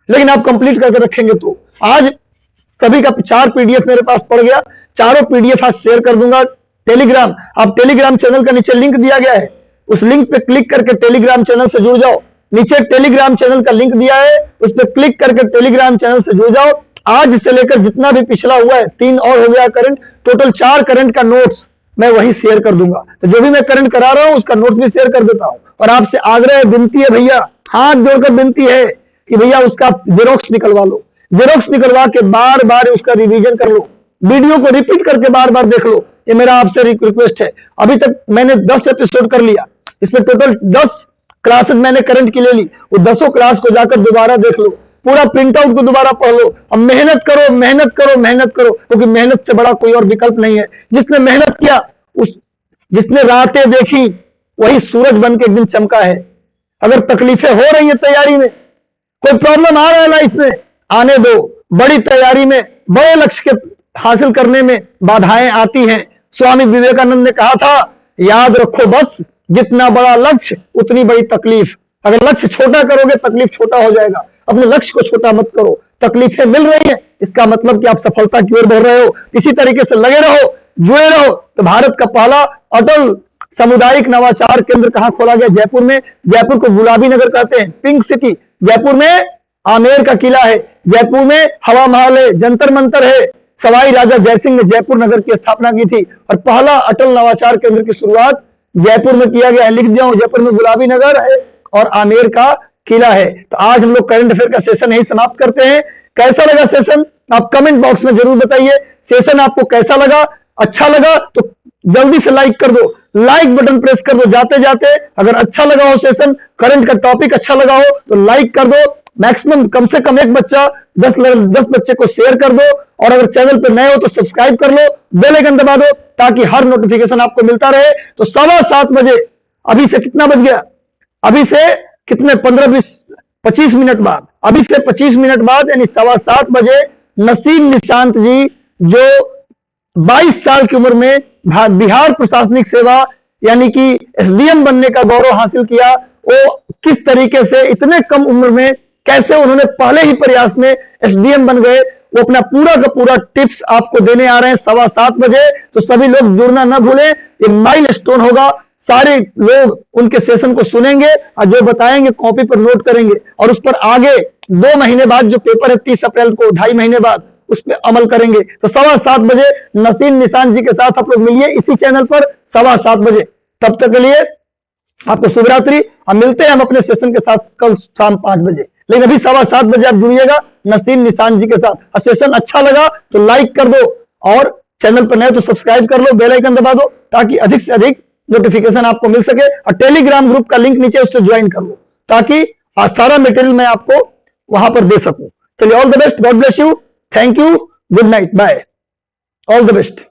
लेकिन आप कंप्लीट करके रखेंगे तो। आज सभी का 4 पीडीएफ मेरे पास पड़ गया, चारों पीडीएफ आज शेयर कर दूंगा। टेलीग्राम, आप टेलीग्राम चैनल का नीचे लिंक दिया गया है, उस लिंक पे क्लिक करके टेलीग्राम चैनल से जुड़ जाओ। नीचे टेलीग्राम चैनल का लिंक दिया है, उस पर क्लिक करके टेलीग्राम चैनल से जुड़ जाओ। आज से लेकर जितना भी पिछला हुआ है, 3 और हो गया करंट, टोटल 4 करंट का नोट्स मैं वही शेयर कर दूंगा। तो जो भी मैं करंट करा रहा हूं उसका नोट्स भी शेयर कर देता हूं। और आपसे आग्रह है, विनती है भैया, हाथ जोड़कर विनती है कि भैया उसका जेरोक्स निकलवा लो। जेरोक्स निकलवा के बार बार उसका रिवीजन कर लो, वीडियो को रिपीट करके बार बार देख लो। ये मेरा आपसे रिक्वेस्ट है। अभी तक मैंने 10 एपिसोड कर लिया, इसमें टोटल 10 क्लासेस मैंने करंट की ले ली। वो 10 क्लास को जाकर दोबारा देख लो, पूरा प्रिंट आउट को दोबारा पढ़ लो। और मेहनत करो, मेहनत करो, मेहनत करो, क्योंकि मेहनत से बड़ा कोई और विकल्प नहीं है। जिसने मेहनत किया, जिसने रातें देखी, वही सूरज बन के एक दिन चमका है। अगर तकलीफें हो रही है तैयारी में, कोई प्रॉब्लम आ रहा है लाइफ में, आने दो। बड़ी तैयारी में, बड़े लक्ष्य के हासिल करने में बाधाएं आती हैं। स्वामी विवेकानंद ने कहा था, याद रखो बस जितना बड़ा लक्ष्य उतनी बड़ी तकलीफ। अगर लक्ष्य छोटा करोगे तकलीफ छोटा हो जाएगा। अपने लक्ष्य को छोटा मत करो। तकलीफें मिल रही है इसका मतलब कि आप सफलता की ओर बढ़ रहे हो। इसी तरीके से लगे रहो, जुड़े रहो। तो भारत का पहला अटल सामुदायिक नवाचार केंद्र कहां खोला गया? जयपुर में। जयपुर को गुलाबी नगर कहते हैं, पिंक सिटी। जयपुर में आमेर का किला है, जयपुर में हवा महल है, जंतर मंतर है। सवाई राजा जयसिंह ने जयपुर नगर की स्थापना की थी और पहला अटल नवाचार केंद्र की शुरुआत जयपुर में किया गया है। लिख दिया हूं, जयपुर में गुलाबी नगर है और आमेर का किला है। तो आज हम लोग करंट अफेयर का सेशन यही समाप्त करते हैं। कैसा लगा सेशन आप कमेंट बॉक्स में जरूर बताइए। सेशन आपको कैसा लगा? अच्छा लगा तो जल्दी से लाइक कर दो, लाइक बटन प्रेस कर दो जाते जाते। अगर अच्छा लगा हो सेशन, करंट का टॉपिक अच्छा लगा हो तो लाइक कर दो। मैक्सिमम कम से कम एक बच्चा 10 बच्चे को शेयर कर दो। और अगर चैनल पर नए हो तो सब्सक्राइब कर लो, बेल आइकन दबा दो ताकि हर नोटिफिकेशन आपको मिलता रहे। तो 7:15 बजे, अभी से कितना बज गया? अभी से कितने 15-20-25 मिनट बाद, अभी से 25 मिनट बाद यानी 7:15 बजे नसीम निशांत जी जो 22 साल की उम्र में बिहार प्रशासनिक सेवा यानी कि एसडीएम बनने का गौरव हासिल किया, वो किस तरीके से इतने कम उम्र में कैसे उन्होंने पहले ही प्रयास में एसडीएम बन गए, वो अपना पूरा का पूरा टिप्स आपको देने आ रहे हैं 7:15 बजे। तो सभी लोग जुड़ना न भूलें, ये माइलस्टोन होगा। सारे लोग उनके सेशन को सुनेंगे और जो बताएंगे कॉपी पर नोट करेंगे और उस पर आगे 2 महीने बाद जो पेपर है 30 अप्रैल को, 2.5 महीने बाद उस पर अमल करेंगे। तो 7:15 बजे नसीम निशांत जी के साथ आप लोग मिलिए इसी चैनल पर 7:15 बजे। तब तक के लिए आपको शुभ रात्रि। हम मिलते हैं हम अपने सेशन के साथ कल शाम 5 बजे। लेकिन अभी 7:15 बजे आप जुड़िएगा नसीम निशांत जी के साथ। और सेशन अच्छा लगा तो लाइक कर दो और चैनल पर नए तो सब्सक्राइब कर लो, बेल आइकन दबा दो ताकि अधिक से अधिक नोटिफिकेशन आपको मिल सके। और टेलीग्राम ग्रुप का लिंक नीचे उससे ज्वाइन कर लो ताकि सारा मटेरियल मैं आपको वहां पर दे सकूं। चलिए, all the best, God bless you, thank you, good night, bye, all the best.